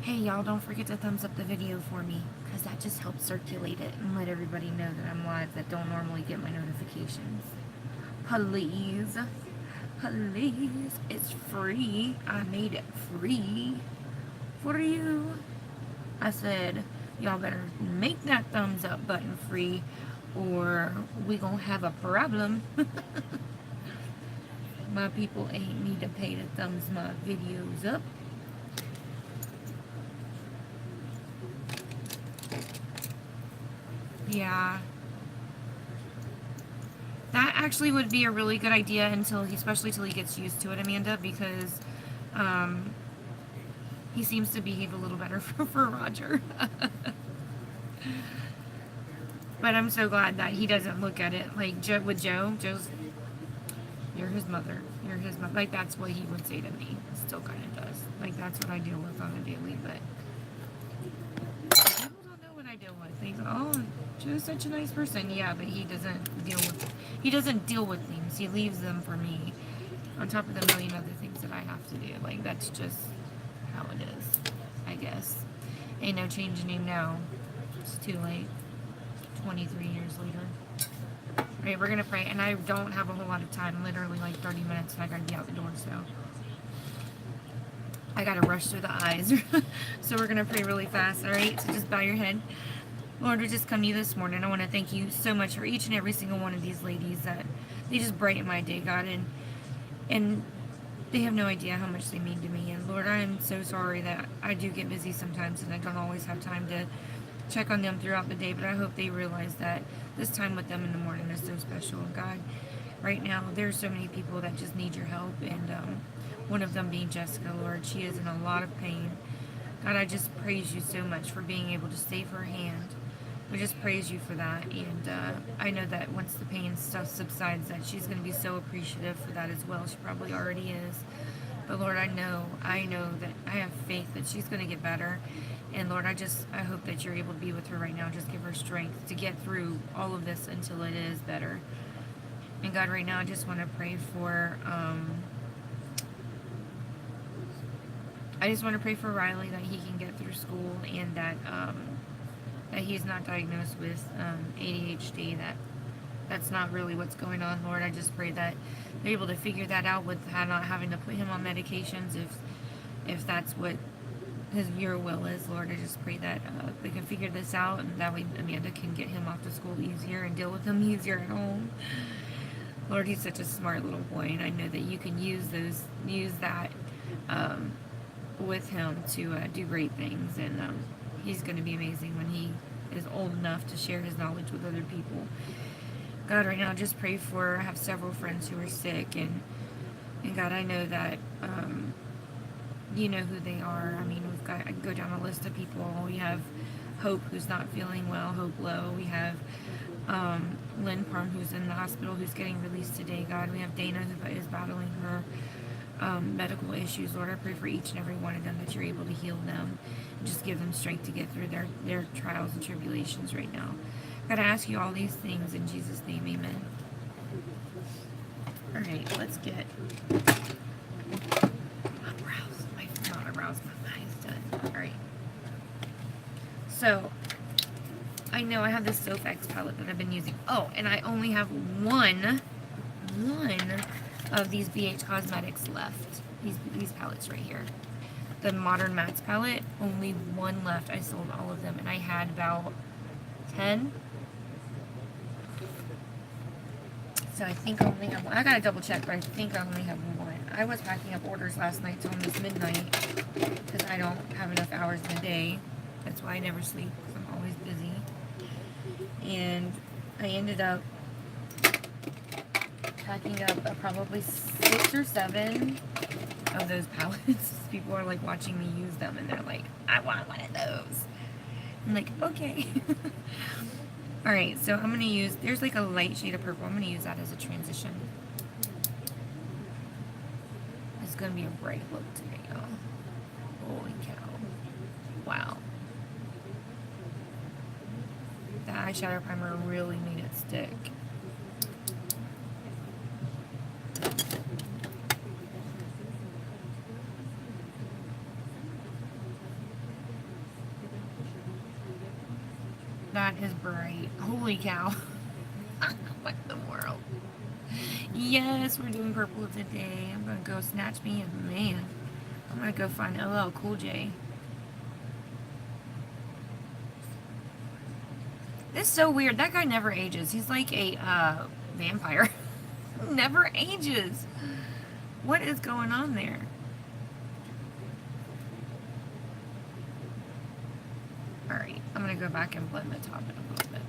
Hey, y'all, don't forget to thumbs up the video for me, because that just helps circulate it and let everybody know that I'm live that don't normally get my notifications. Please. Please. It's free. I made it free for you. I said, y'all better make that thumbs up button free or we gonna have a problem. My people ain't need to pay to thumbs my videos up. Yeah. That actually would be a really good idea especially till he gets used to it, Amanda, because he seems to behave a little better for Roger. But I'm so glad that he doesn't look at it like with Joe's, you're his mother. You're his mother. Like, that's what he would say to me. Still kind of does. Like, that's what I deal with on a daily, but people don't know what I deal with. They go, oh, Joe's such a nice person. Yeah, but he doesn't deal with things. He leaves them for me on top of the million other things that I have to do. Like, that's just how it is, I guess. Ain't no changing him now. It's too late. 23 years later. Alright, we're gonna pray, and I don't have a whole lot of time, literally like 30 minutes, and I gotta be out the door, so I gotta rush through the eyes. So we're gonna pray really fast, alright? So just bow your head. Lord, we just come to you this morning. I want to thank you so much for each and every single one of these ladies that they just brighten my day, God, and they have no idea how much they mean to me. And Lord, I am so sorry that I do get busy sometimes and I don't always have time to check on them throughout the day, but I hope they realize that this time with them in the morning is so special. And God, right now, there's so many people that just need your help, and one of them being Jessica, Lord. She is in a lot of pain. God, I just praise you so much for being able to save her hand. We just praise you for that, and I know that once the pain stuff subsides, that she's going to be so appreciative for that as well. She probably already is. But Lord, I know that I have faith that she's going to get better. And Lord, I hope that you're able to be with her right now. Just give her strength to get through all of this until it is better. And God, right now, I just want to pray for, Riley, that he can get through school, and that he's not diagnosed with ADHD, that's not really what's going on, Lord. I just pray that they're able to figure that out with not having to put him on medications if that's what your will is, Lord. I just pray that they can figure this out, and that way Amanda can get him off to school easier and deal with him easier at home. Lord, he's such a smart little boy, and I know that you can use that with him to do great things, and he's going to be amazing when he is old enough to share his knowledge with other people. God, right now, just pray I have several friends who are sick, and God, I know that you know who they are. I mean, I can go down a list of people. We have Hope, who's not feeling well, Hope Lowe. We have Lynn Parm, who's in the hospital, who's getting released today, God. We have Dana, who is battling her medical issues. Lord, I pray for each and every one of them that you're able to heal them and just give them strength to get through their trials and tribulations right now. God, I ask you all these things in Jesus' name, amen. Alright, let's get my eyes done. Alright. So, I know I have this Sofx palette that I've been using. Oh, and I only have one of these BH Cosmetics left. These palettes right here. The Modern Mattes palette, only one left. I sold all of them, and I had about 10. So I think I only have one. I gotta double check, but I think I only have one. I was packing up orders last night till almost midnight because I don't have enough hours in the day. That's why I never sleep, because I'm always busy. And I ended up packing up probably 6 or 7 of those palettes. People are like watching me use them, and they're like, I want one of those. I'm like, okay. Alright, so I'm going to use, there's like a light shade of purple. I'm going to use that as a transition. It's going to be a bright look today, y'all. Holy cow. Wow. That eyeshadow primer really made it stick. That is bright. Holy cow. What the world? Yes, we're doing purple today. I'm gonna go snatch me a man. I'm gonna go find LL Cool J. This is so weird. That guy never ages. He's like a vampire. Never ages. What is going on there? Alright, I'm gonna go back and blend the top in a little bit.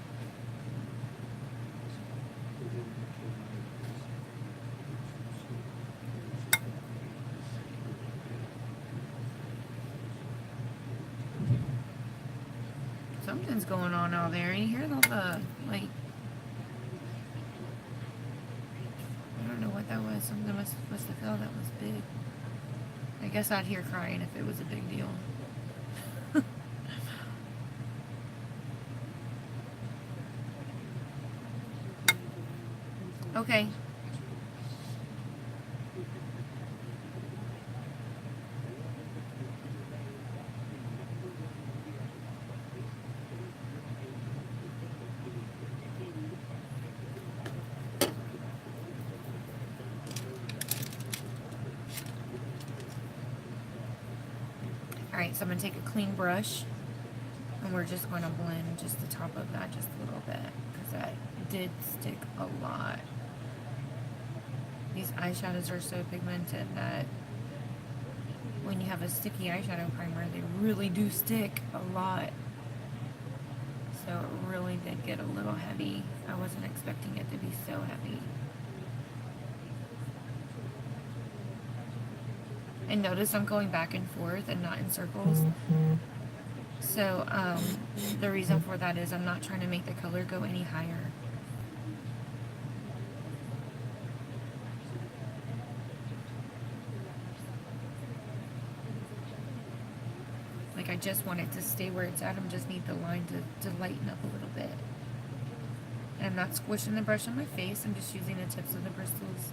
Something's going on out there. You hear all the, like, I don't know what that was. Something must have felt that was big. I guess I'd hear crying if it was a big deal. Okay. Alright, so I'm going to take a clean brush and we're just going to blend just the top of that just a little bit because that did stick a lot. These eyeshadows are so pigmented that when you have a sticky eyeshadow primer, they really do stick a lot. So it really did get a little heavy. I wasn't expecting it to be so heavy. And notice I'm going back and forth and not in circles. So the reason for that is I'm not trying to make the color go any higher. Like I just want it to stay where it's at. I just need the line to lighten up a little bit. And I'm not squishing the brush on my face. I'm just using the tips of the bristles.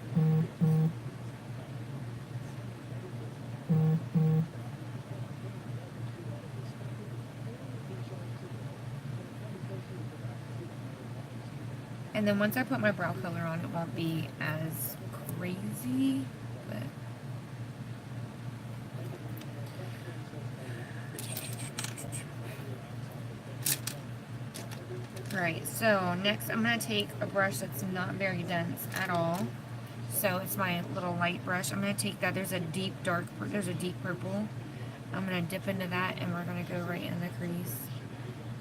And then once I put my brow color on, it won't be as crazy, but right, so next I'm going to take a brush that's not very dense at all. So it's my little light brush. I'm going to take that. There's a deep purple. I'm going to dip into that and we're going to go right in the crease.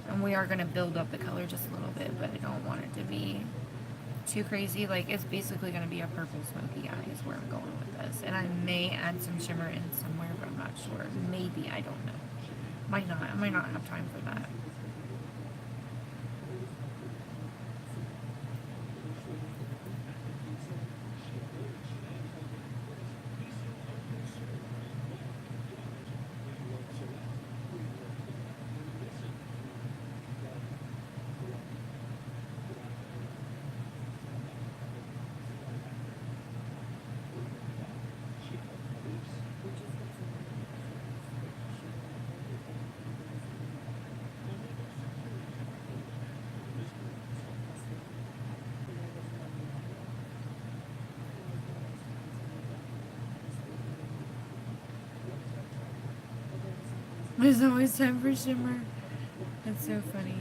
And we are going to build up the color just a little bit, but I don't want it to be too crazy. Like, it's basically going to be a purple smoky eye is where I'm going with this. And I may add some shimmer in somewhere, but I'm not sure. Maybe, I don't know. Might not. I might not have time for that. There's always time for shimmer. That's so funny.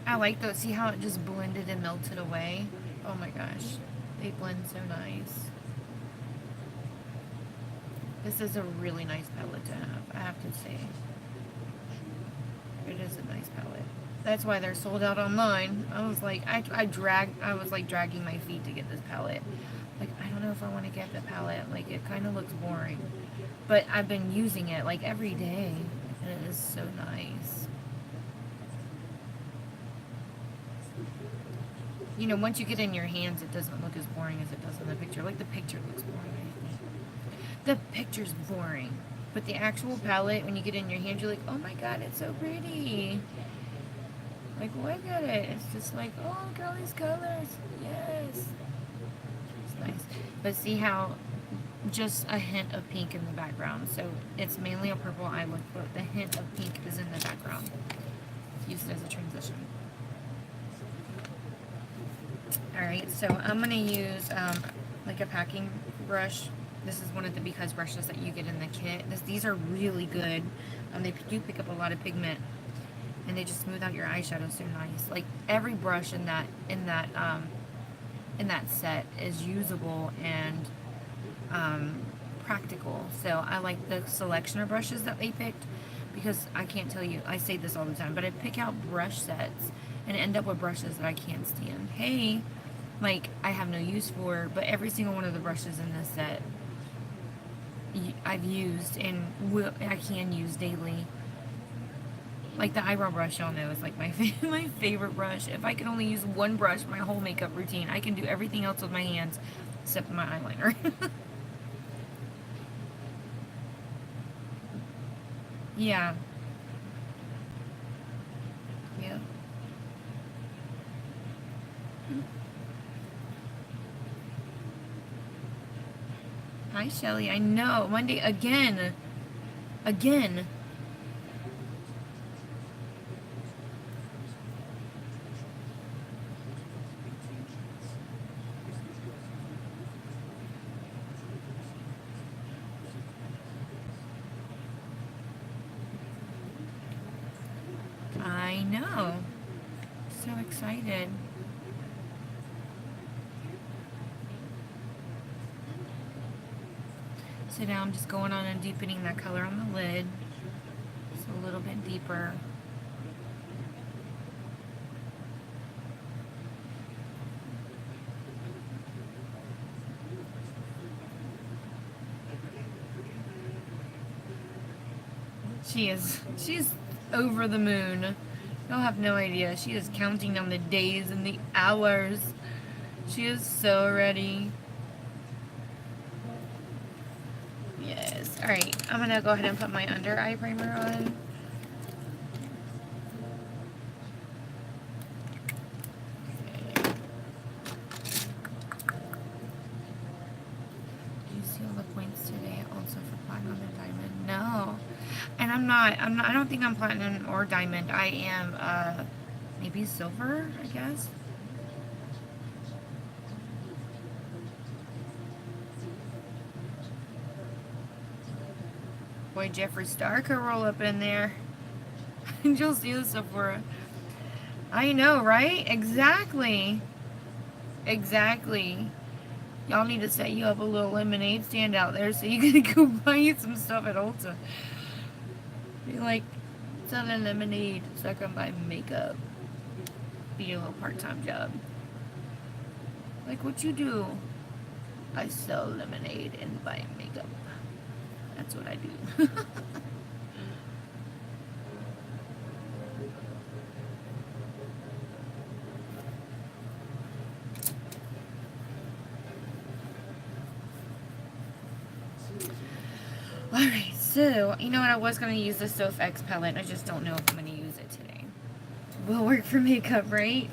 I like those. See how it just blended and melted away? Oh my gosh. They blend so nice. This is a really nice palette to have, I have to say. It is a nice palette. That's why they're sold out online. I was like, I was like dragging my feet to get this palette. Like, I don't don't know if I want to get the palette. Like, it kind of looks boring. But I've been using it, like, every day. And it is so nice. You know, once you get in your hands, it doesn't look as boring as it does in the picture. Like, the picture looks boring, I think. The picture's boring. But the actual palette, when you get in your hand, you're like, oh my god, it's so pretty. Like, look at it. It's just like, oh, look at all these colors. Yes. It's nice. But see how just a hint of pink in the background. So it's mainly a purple eye look, but the hint of pink is in the background. Use it as a transition. Alright, so I'm going to use like a packing brush. This is one of the Because brushes that you get in the kit. These are really good. They do pick up a lot of pigment, and they just smooth out your eyeshadow so nice. Like, every brush in that set is usable and practical. So I like the selection of brushes that they picked, because I can't tell you, I say this all the time, but I pick out brush sets and end up with brushes that I can't stand. Hey, like, I have no use for, but every single one of the brushes in this set I've used and I can use daily. Like the eyebrow brush, y'all know, is like my favorite brush. If I could only use one brush my whole makeup routine, I can do everything else with my hands except my eyeliner. Yeah. Yeah. Hi, Shelly. I know. Monday again. Again. I know. So excited. So now I'm just going on and deepening that color on the lid. Just a little bit deeper. She's over the moon. Y'all have no idea. She is counting down the days and the hours. She is so ready. Yes. Alright, I'm gonna go ahead and put my under eye primer on. Do you see all the points today? Also for platinum and diamond? No. And I don't think I'm platinum or diamond. I am, maybe silver, I guess. Boy, Jeffree Star could roll up in there. You'll see the Sephora. I know, right? Exactly. Exactly. Y'all need to set you up a little lemonade stand out there so you can go buy you some stuff at Ulta. Be like, selling lemonade so I can buy makeup. Be a little part-time job. Like what you do. I sell lemonade and buy makeup. That's what I do. Alright, so, you know what, I was going to use the Soph X palette. I just don't know if I'm going to use it today. Will work for makeup, right?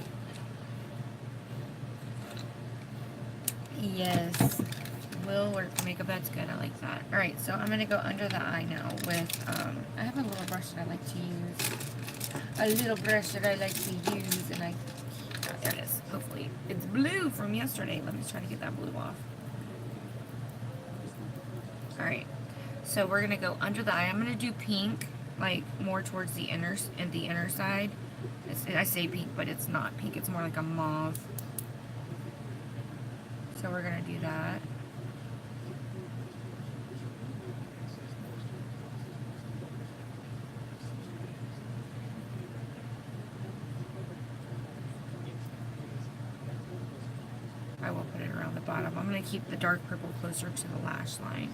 Yes. Will work for makeup. That's good. I like that. Alright, so I'm going to go under the eye now with, I have a little brush that I like to use. A little brush that I like to use, and there it is. Hopefully. It's blue from yesterday. Let me try to get that blue off. Alright. So we're going to go under the eye. I'm going to do pink, like more towards the inner side. I say pink, but it's not pink. It's more like a mauve. So we're going to do that. I will put it around the bottom. I'm going to keep the dark purple closer to the lash line.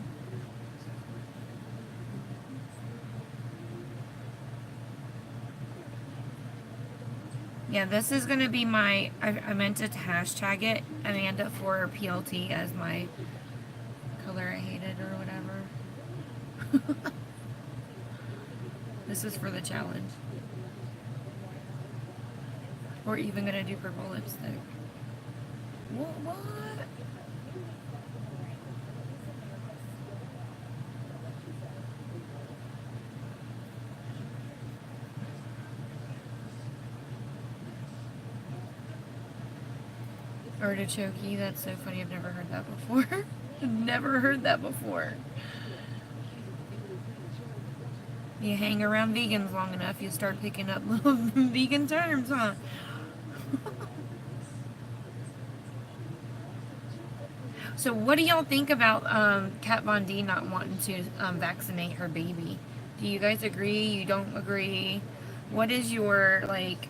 Yeah, this is going to be my, I meant to hashtag it, Amanda4PLT as my color I hated or whatever. This is for the challenge. We're even going to do purple lipstick. What? Artichoke, that's so funny. I've never heard that before. I've never heard that before. You hang around vegans long enough, you start picking up little vegan terms, huh? So what do y'all think about Kat Von D not wanting to vaccinate her baby? Do you guys agree? You don't agree? What is your, like,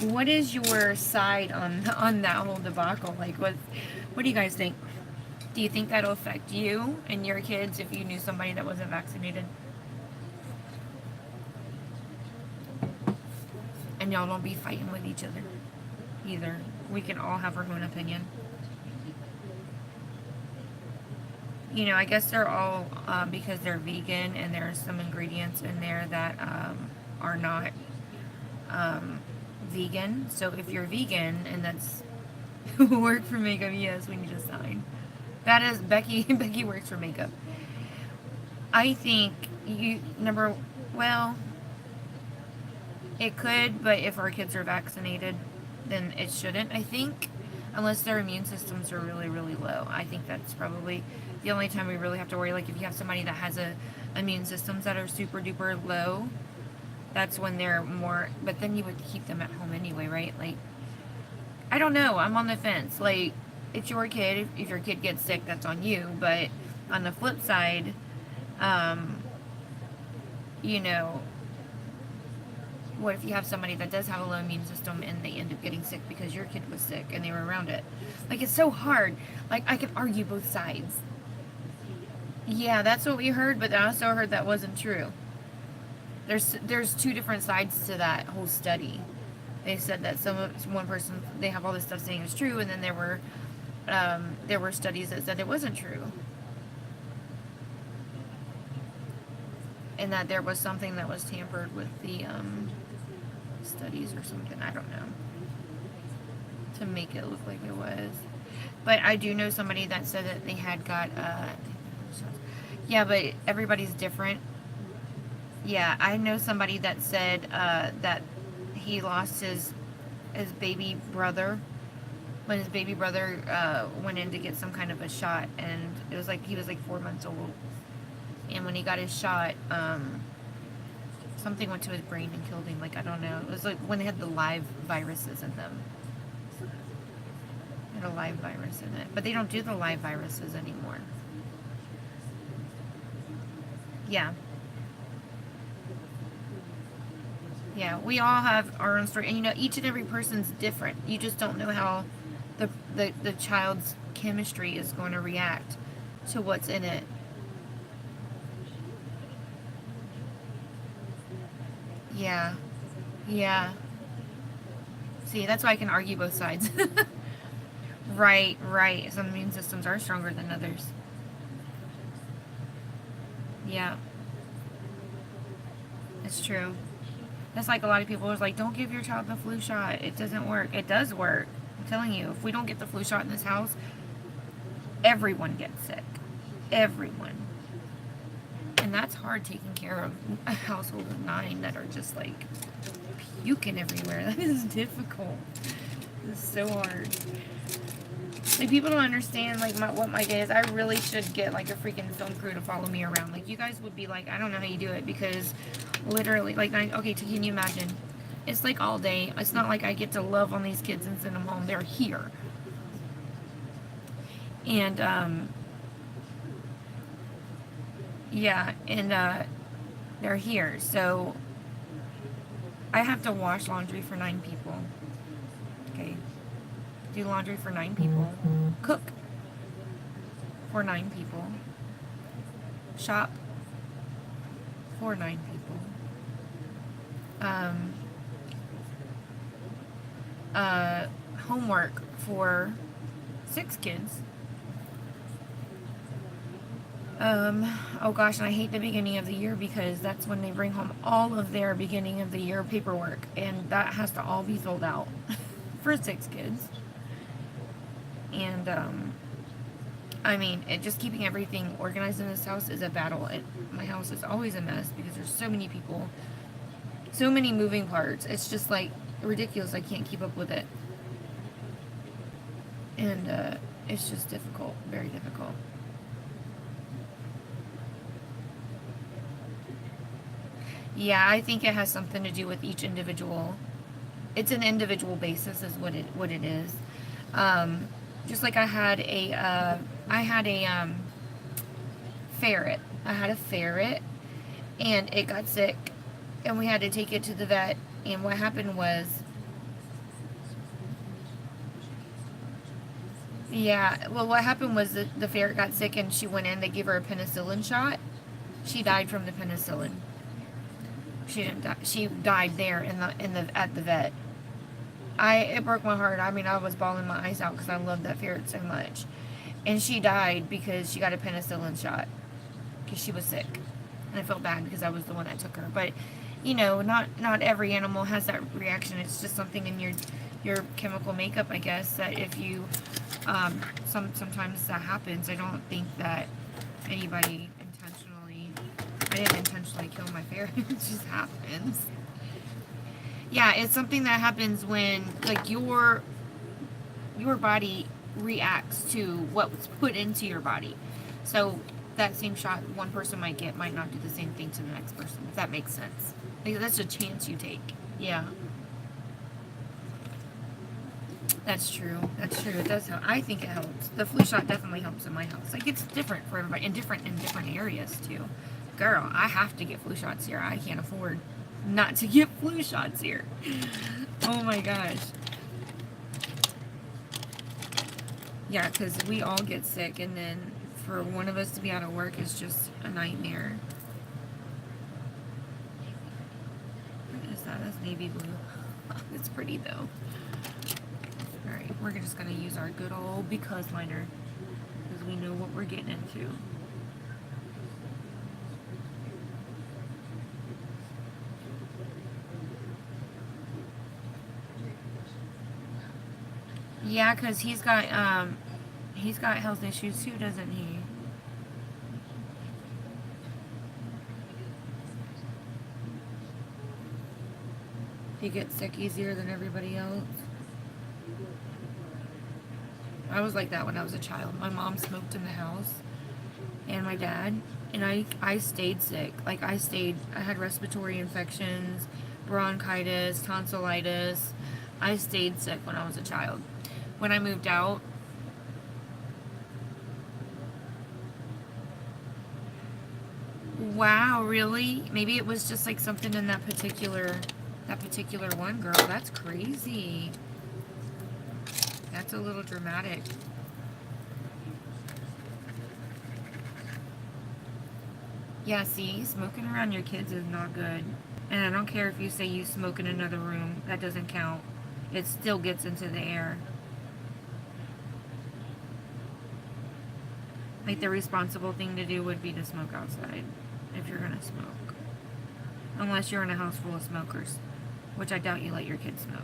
what is your side on that whole debacle? Like, what do you guys think? Do you think that'll affect you and your kids if you knew somebody that wasn't vaccinated? And y'all don't be fighting with each other either. We can all have our own opinion. You know, I guess they're all, because they're vegan and there's some ingredients in there that are not vegan. So if you're vegan and that's work for makeup, yes, we need to sign. That is Becky. Becky works for makeup. I think well, it could, but if our kids are vaccinated, then it shouldn't, I think, unless their immune systems are really, really low. I think that's probably the only time we really have to worry. Like, if you have somebody that has immune systems that are super duper low, that's when they're more, but then you would keep them at home anyway, right? Like, I don't know. I'm on the fence. Like, it's your kid. If your kid gets sick, that's on you. But on the flip side, you know, what if you have somebody that does have a low immune system and they end up getting sick because your kid was sick and they were around it? Like, it's so hard. Like, I could argue both sides. Yeah, that's what we heard, but I also heard that wasn't true. There's two different sides to that whole study. They said that one person, they have all this stuff saying it's true, and then there were studies that said it wasn't true. And that there was something that was tampered with the studies or something, I don't know, to make it look like it was. But I do know somebody that said that they had got, yeah, but everybody's different. Yeah, I know somebody that said that he lost his baby brother when his baby brother went in to get some kind of a shot, and it was like he was like 4 months old, and when he got his shot, something went to his brain and killed him. Like, I don't know, it was like when they had the live viruses in them. They had a live virus in it, but they don't do the live viruses anymore. Yeah. Yeah, we all have our own story, and you know, each and every person's different. You just don't know how the child's chemistry is going to react to what's in it. Yeah. Yeah. See, that's why I can argue both sides. Right. Some immune systems are stronger than others. Yeah. It's true. That's like a lot of people are like, don't give your child the flu shot. It doesn't work. It does work. I'm telling you, if we don't get the flu shot in this house, everyone gets sick. Everyone. And that's hard, taking care of a household of 9 that are just like puking everywhere. That is difficult. It's so hard. Like, people don't understand, like, what my day is. I really should get, like, a freaking film crew to follow me around. Like, you guys would be like, I don't know how you do it, because literally, like, okay, can you imagine? It's, like, all day. It's not like I get to love on these kids and send them home. They're here. And, yeah, and, they're here. So, I have to wash laundry for 9 people. Okay. do laundry for 9 people, cook for 9 people, shop for 9 people, homework for 6 kids. Oh gosh, and I hate the beginning of the year because that's when they bring home all of their beginning of the year paperwork, and that has to all be filled out for 6 kids. And, I mean, just keeping everything organized in this house is a battle. My house is always a mess because there's so many people, so many moving parts. It's just like ridiculous. I can't keep up with it. And, it's just difficult, very difficult. Yeah, I think it has something to do with each individual. It's an individual basis is what it is. Just like I had a ferret. I had a ferret, and it got sick, and we had to take it to the vet. And what happened was, what happened was the ferret got sick, and she went in. They gave her a penicillin shot. She died from the penicillin. She didn't die. She died there at the vet. It broke my heart. I mean, I was bawling my eyes out because I loved that ferret so much. And she died because she got a penicillin shot because she was sick. And I felt bad because I was the one that took her. But, you know, not every animal has that reaction. It's just something in your chemical makeup, I guess, that if you, sometimes that happens. I don't think that anybody I didn't intentionally kill my ferret. It just happens. Yeah, it's something that happens when, like, your body reacts to what's put into your body. So that same shot one person might get might not do the same thing to the next person, if that makes sense. Like, that's a chance you take. Yeah. That's true. That's true. It does help. I think it helps. The flu shot definitely helps in my house. Like, it's different for everybody, and different in different areas too. Girl, I have to get flu shots here. I can't afford not to get flu shots here. Oh my gosh. Yeah, because we all get sick, and then for one of us to be out of work is just a nightmare. What is that? That's navy blue. It's pretty though. Alright, we're just going to use our good old because liner because we know what we're getting into. Yeah, because he's got health issues too, doesn't he? He gets sick easier than everybody else. I was like that when I was a child. My mom smoked in the house, and my dad, and I stayed sick. Like, I had respiratory infections, bronchitis, tonsillitis. I stayed sick when I was a child. When I moved out, wow, really? Maybe it was just like something in that particular one, girl. That's crazy. That's a little dramatic. Yeah, see, smoking around your kids is not good. And I don't care if you say you smoke in another room. That doesn't count. It still gets into the air. Like, the responsible thing to do would be to smoke outside if you're gonna smoke. Unless you're in a house full of smokers, which I doubt you let your kids smoke.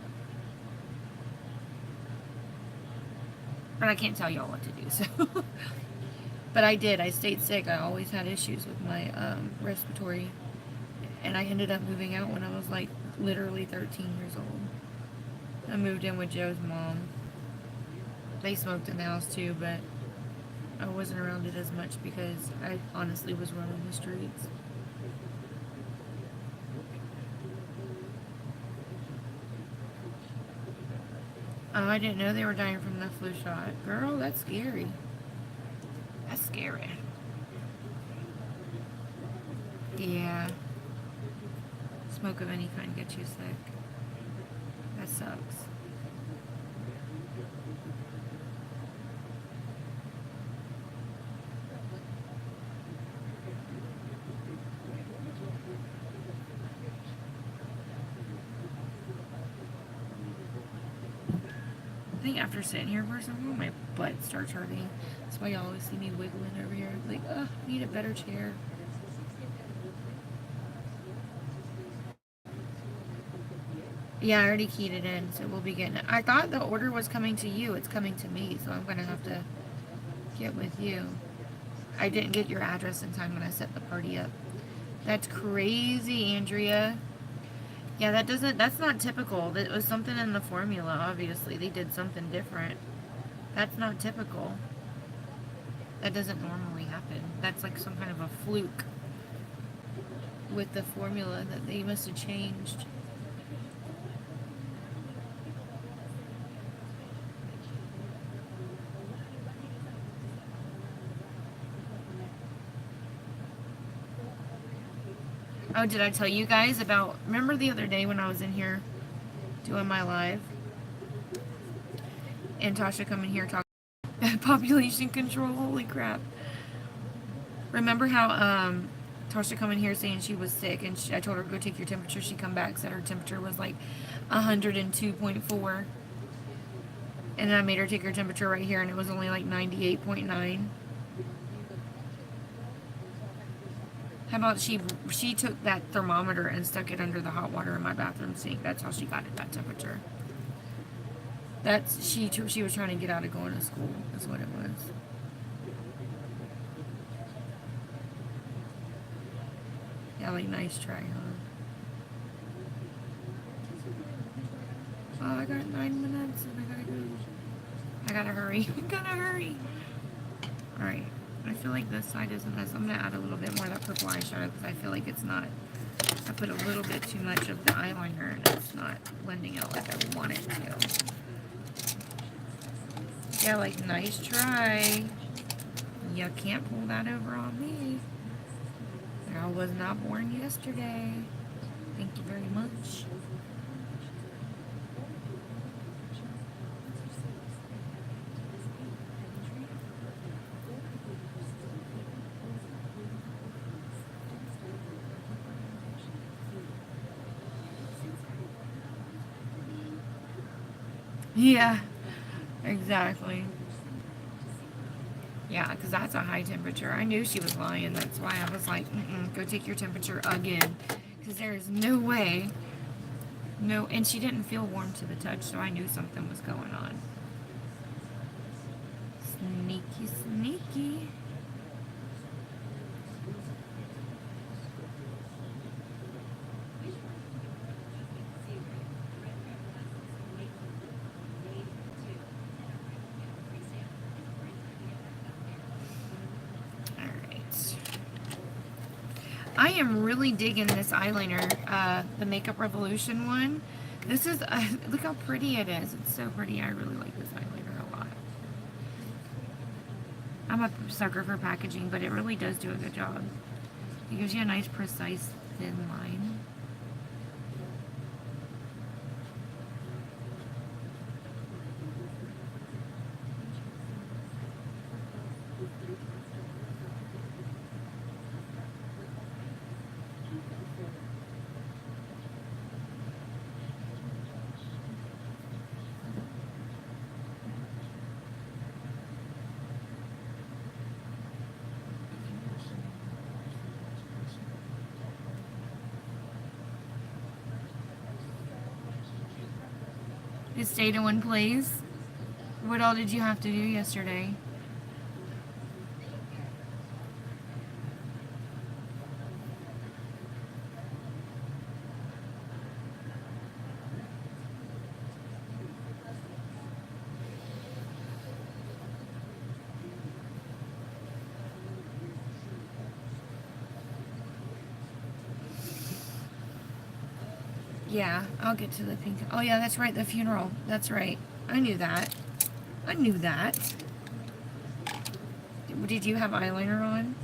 But I can't tell y'all what to do, so. But I did. I stayed sick. I always had issues with my respiratory. And I ended up moving out when I was like literally 13 years old. I moved in with Joe's mom. They smoked in the house too, but I wasn't around it as much because I honestly was running the streets. Oh, I didn't know they were dying from the flu shot. Girl, that's scary. That's scary. Yeah. Smoke of any kind gets you sick. That sucks. think after sitting here for so long, my butt starts hurting. That's why you always see me wiggling over here. Like, I need a better chair. Yeah, I already keyed it in, so we'll be getting it. I thought the order was coming to you. It's coming to me, so I'm gonna have to get with you. I didn't get your address in time when I set the party up. That's crazy, Andrea. Yeah, that's not typical. That was something in the formula, obviously. They did something different. That's not typical. That doesn't normally happen. That's like some kind of a fluke with the formula that they must have changed. Oh, did I tell you guys about, remember the other day when I was in here doing my live? And Tasha coming here talking about population control, holy crap. Remember how Tasha coming here saying she was sick and I told her go take your temperature. She come back, said her temperature was like 102.4. And then I made her take her temperature right here and it was only like 98.9. How about she took that thermometer and stuck it under the hot water in my bathroom sink. That's how she got it, that temperature. She was trying to get out of going to school. That's what it was. Yeah, like nice try, huh? Oh, I got 9 minutes and I gotta go. I gotta hurry. I gotta hurry. Alright. I feel like this side isn't as... I'm going to add a little bit more of that purple eyeshadow because I feel like it's not... I put a little bit too much of the eyeliner and it's not blending out like I want it to. Yeah, like, nice try. You can't pull that over on me. I was not born yesterday. Thank you very much. Yeah, exactly. Yeah, because that's a high temperature. I knew she was lying. That's why I was like, go take your temperature again. Because there is no way. No, and she didn't feel warm to the touch, so I knew something was going on. Sneaky, sneaky. I am really digging this eyeliner, the Makeup Revolution one. This is, look how pretty it is. It's so pretty. I really like this eyeliner a lot. I'm a sucker for packaging, but it really does do a good job. It gives you a nice, precise, thin line. You stayed in one place? What all did you have to do yesterday? Yeah, I'll get to the pink. Oh yeah, that's right, the funeral. That's right. I knew that. I knew that. Did you have eyeliner on?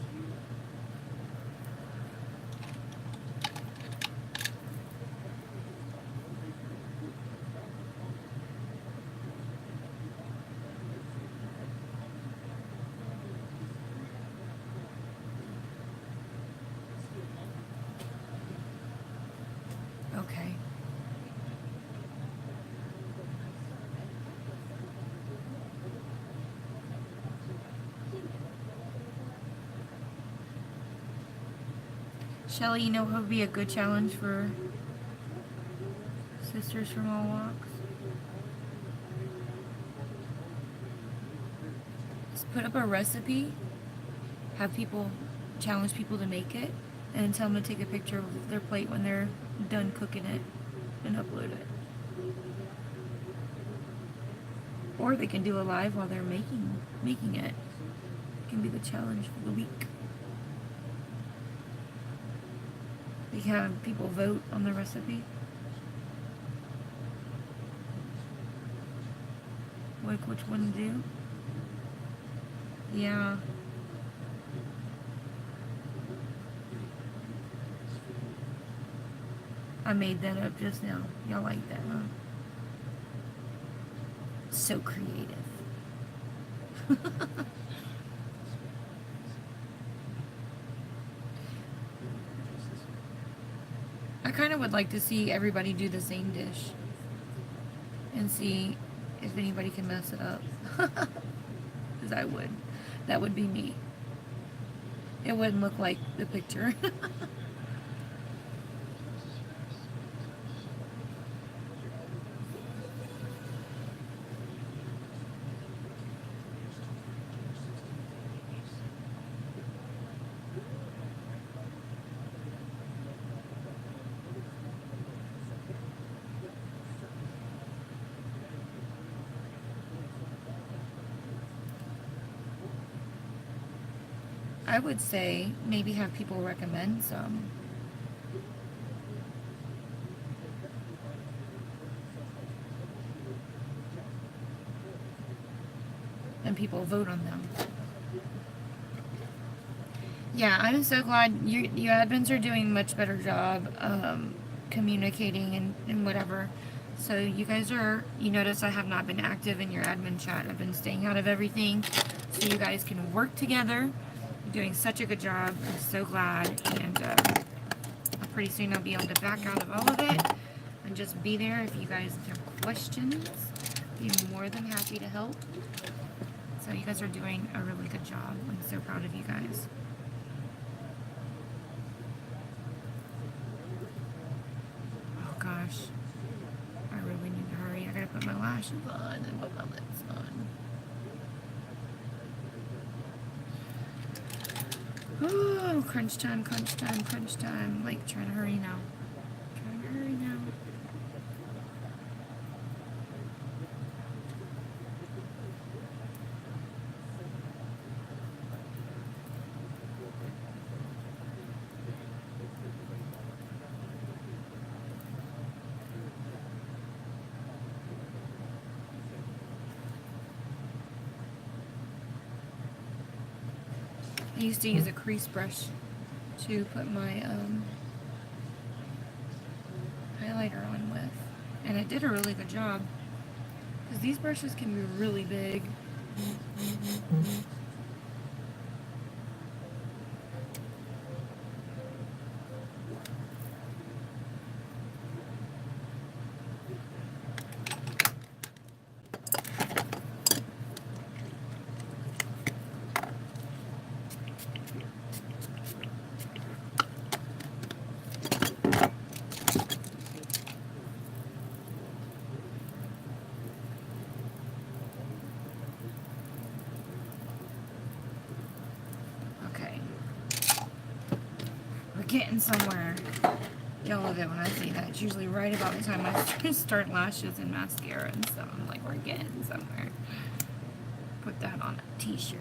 Okay. Shelly, you know what would be a good challenge for Sisters from All Walks? Just put up a recipe, have people challenge people to make it, and tell them to take a picture of their plate when they're done cooking it and upload it. Or they can do a live while they're making it. It can be the challenge for the week. They can have people vote on the recipe. Like which one to do? Yeah. I made that up just now. Y'all like that, huh? So creative. I kind of would like to see everybody do the same dish and see if anybody can mess it up. Because I would. That would be me. It wouldn't look like the picture. I would say maybe have people recommend some. And people vote on them. Yeah, I'm so glad you admins are doing a much better job communicating and whatever. So you guys you notice I have not been active in your admin chat. I've been staying out of everything so you guys can work together. You're doing such a good job. I'm so glad. And pretty soon I'll be able to back out of all of it and just be there if you guys have questions. Be more than happy to help. So you guys are doing a really good job. I'm so proud of you guys. Oh gosh. I really need to hurry. I gotta put my lashes on and put my lips on. Oh, crunch time, crunch time, crunch time. Like, trying to hurry now. Trying to hurry now. I used to use a crease brush to put my highlighter on with, and it did a really good job because these brushes can be really big. Getting somewhere. Y'all love it when I say that. It's usually right about the time I start lashes and mascara and stuff. I'm like, we're getting somewhere. Put that on a t-shirt.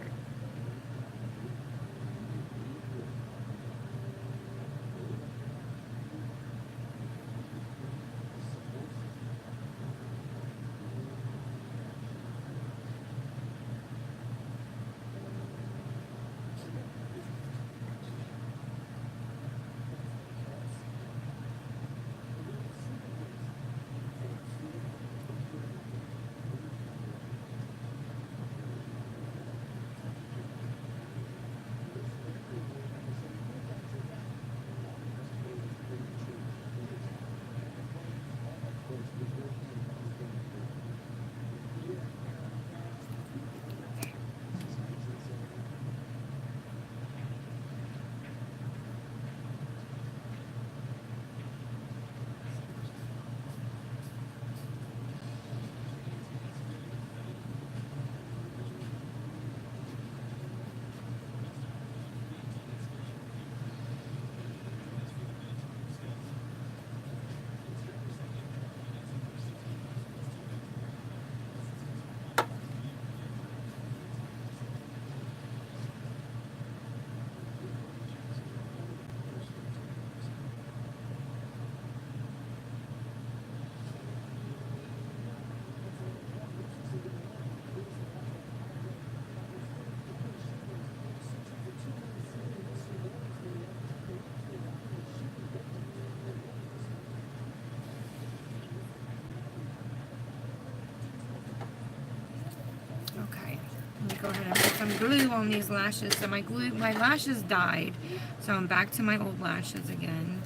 glue on these lashes. So my lashes died. So I'm back to my old lashes again.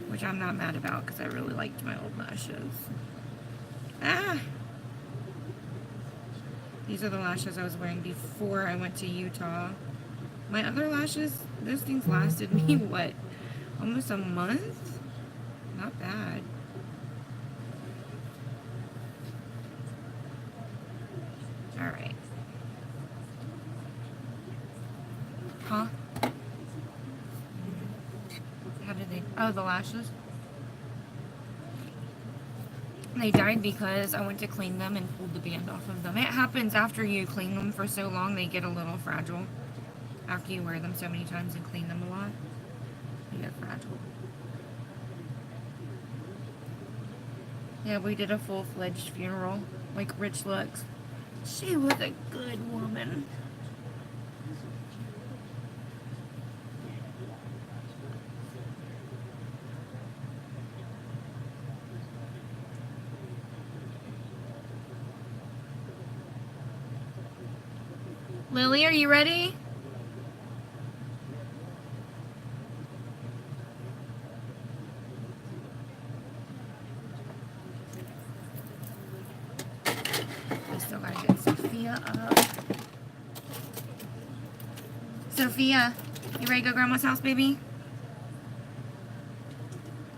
Which I'm not mad about because I really liked my old lashes. Ah! These are the lashes I was wearing before I went to Utah. My other lashes, those things lasted me, what, almost a month? Not bad. Alright. Huh? How did they... Oh, the lashes? They died because I went to clean them and pulled the band off of them. It happens after you clean them for so long, they get a little fragile. After you wear them so many times and clean them a lot, they get fragile. Yeah, we did a full-fledged funeral, like Rich looks. She was a good woman. Lily, are you ready? We still gotta get Sophia up. Sophia, you ready to go Grandma's house, baby?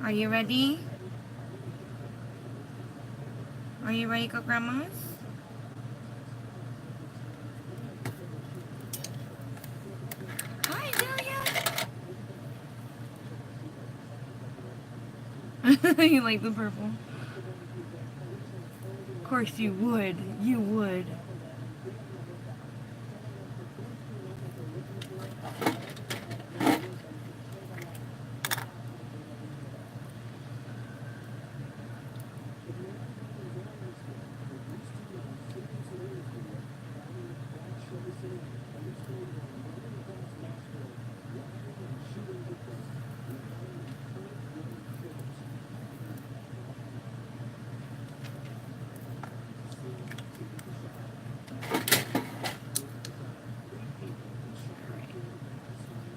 Are you ready? Are you ready to go Grandma's? Hi, Delia. You like the purple? Of course you would. You would.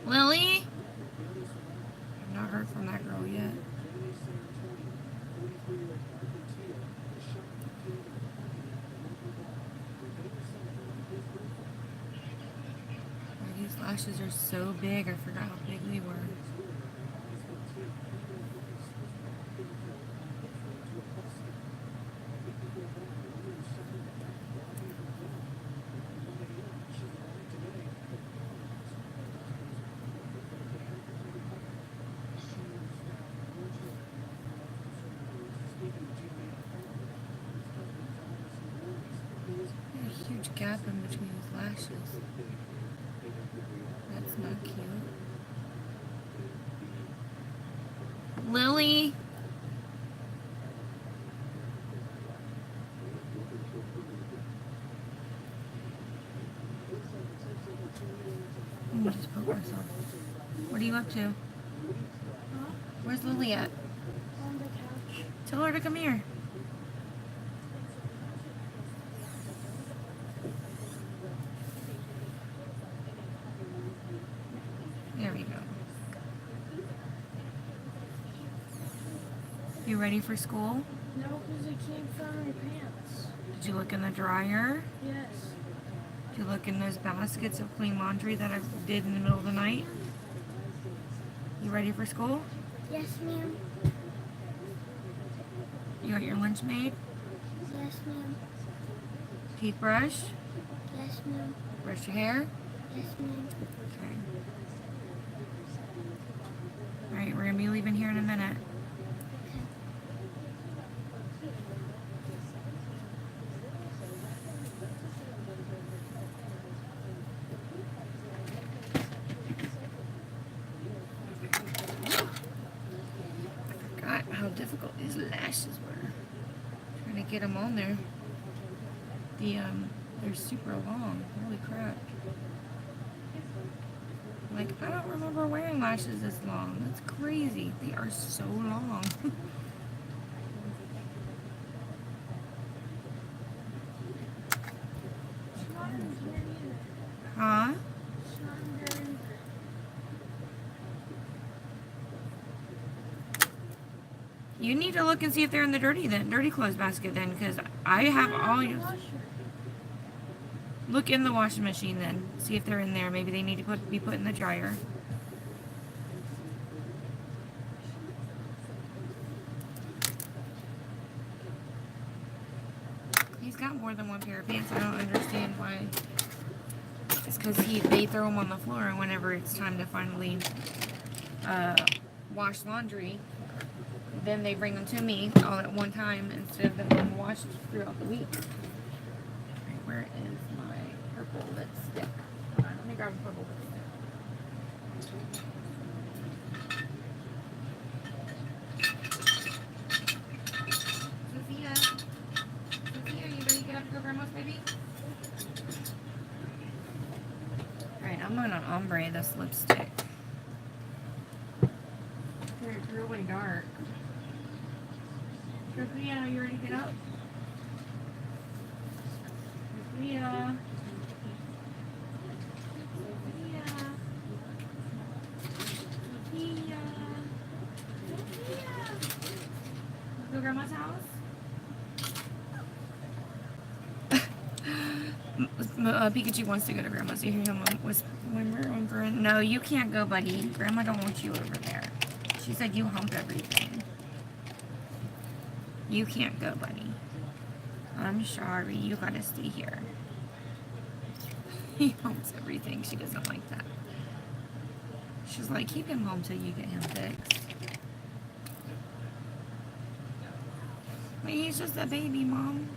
Lily? I've not heard from that girl yet. Oh, these lashes are so big, I forgot how big they were. There's a huge gap in between his lashes. That's not cute. Lily? Let me just poke myself. What are you up to? Where's Lily at? On the couch. Tell her to come here. There we go. You ready for school? No, because I can't find my pants. Did you look in the dryer? Yes. Did you look in those baskets of clean laundry that I did in the middle of the night? You ready for school? Yes, ma'am. You got your lunch made? Yes, ma'am. Teeth brush? Yes, ma'am. Brush your hair? Yes, ma'am. Okay. Alright, we're gonna be leaving here in a minute. I forgot how difficult these lashes were. Trying to get them on there. They're super long. Holy crap. Like, I don't remember wearing lashes this long. That's crazy. They are so long. You need to look and see if they're in the dirty clothes basket then, because I have all your. Look in the washing machine then. See if they're in there. Maybe they need to be put in the dryer. He's got more than one pair of pants. I don't understand why. It's because they throw them on the floor, and whenever it's time to finally wash laundry, then they bring them to me all at one time instead of them being washed throughout the week. Alright, where is my purple lipstick? Hold on, let me grab a purple lipstick. Sophia, you ready to get up to go grandma's, baby? Alright, I'm gonna ombre this lipstick. It's really dark. Sophia, you ready to get up? Sophia. Sophia. Sophia. Sophia. Go to grandma's house? Pikachu wants to go to grandma's. You hear him whispering. No, you can't go, buddy. Grandma don't want you over there. She said you hump everything. You can't go, buddy. I'm sorry. You gotta stay here. He humps everything. She doesn't like that. She's like, keep him home till you get him fixed. But he's just a baby, Mom.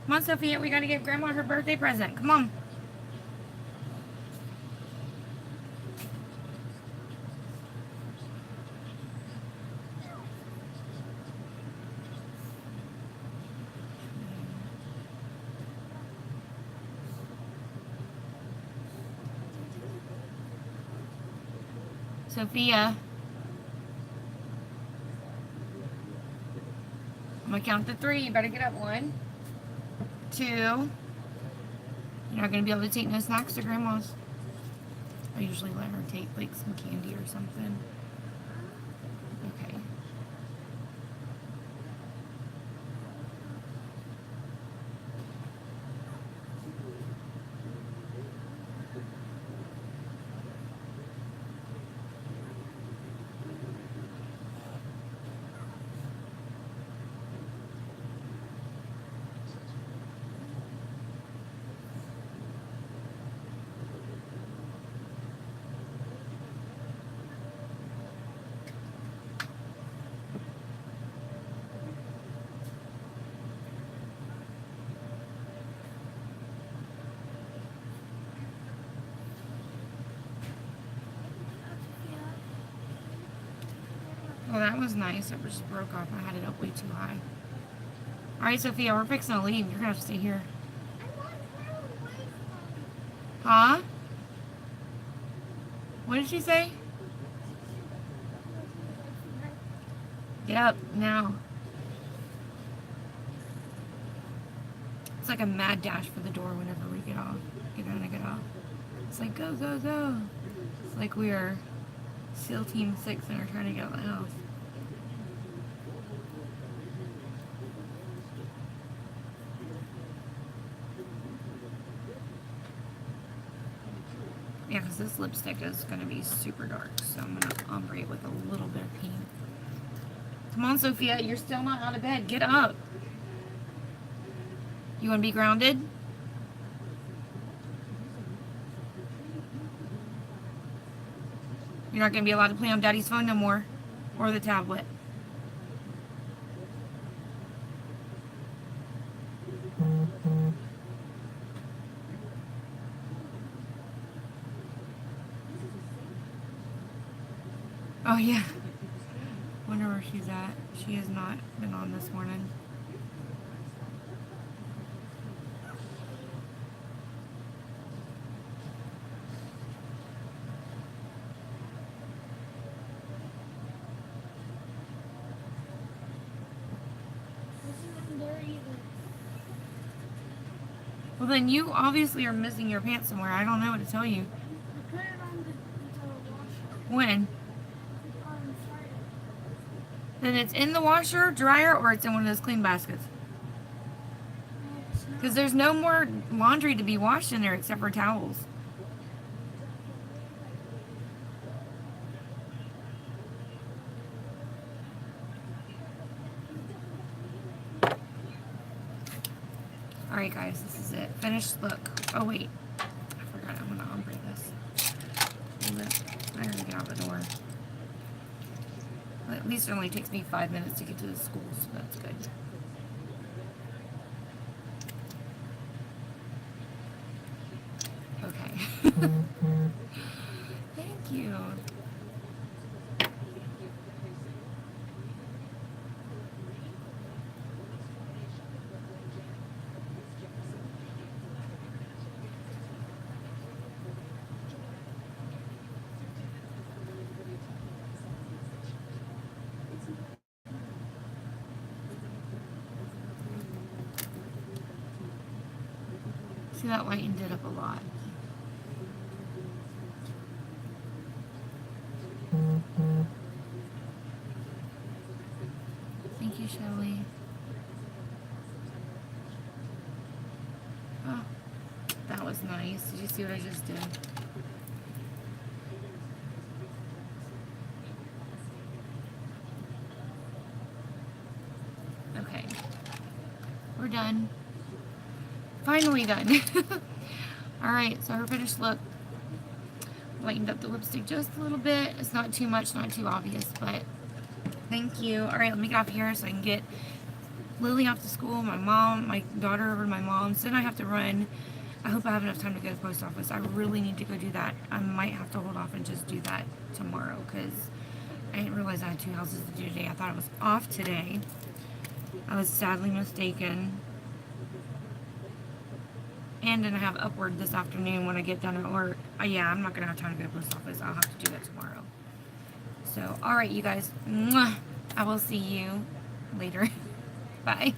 Come on, Sophia, we gotta give Grandma her birthday present. Come on. Sophia. I'm gonna count to 3. You better get up. 1, 2. You're not gonna be able to take no snacks to Grandma's. I usually let her take like some candy or something. Okay. Well, that was nice. It just broke off. I had it up way too high. Alright, Sophia, we're fixing to leave. You're gonna have to stay here. Huh? What did she say? Get up now. It's like a mad dash for the door whenever we get off. Get off. It's like go, go, go. It's like we are SEAL Team 6 and are trying to get out of the house. Yeah, because this lipstick is going to be super dark, so I'm going to ombre it with a little bit of pink. Come on, Sophia, you're still not out of bed. Get up. You want to be grounded? You're not going to be allowed to play on Daddy's phone no more, or the tablet. Oh, yeah. Wonder where she's at. She has not been on this morning. Well, then you obviously are missing your pants somewhere. I don't know what to tell you. When? Then it's in the washer, dryer, or it's in one of those clean baskets. Because there's no more laundry to be washed in there except for towels. Alright guys, this is it. Finished look. Oh wait. I forgot I'm gonna ombre this. Hold it. I already got out the door. But at least it only takes me 5 minutes to get to the school, so that's good. Okay. Thank you. See, that lightened it up a lot. Thank you, Shelly. Oh, that was nice. Did you see what I just did? Okay. We're done. Finally done. Alright, so her finished look. Lightened up the lipstick just a little bit. It's not too much, not too obvious, but thank you. Alright, let me get off here so I can get Lily off to school, my daughter over to my mom's. Then I have to run. I hope I have enough time to go to the post office. I really need to go do that. I might have to hold off and just do that tomorrow because I didn't realize I had 2 houses to do today. I thought it was off today. I was sadly mistaken. And then I have Upward this afternoon when I get done at work. Yeah, I'm not going to have time to go to the post office. I'll have to do that tomorrow. So, alright, you guys. Mwah. I will see you later. Bye.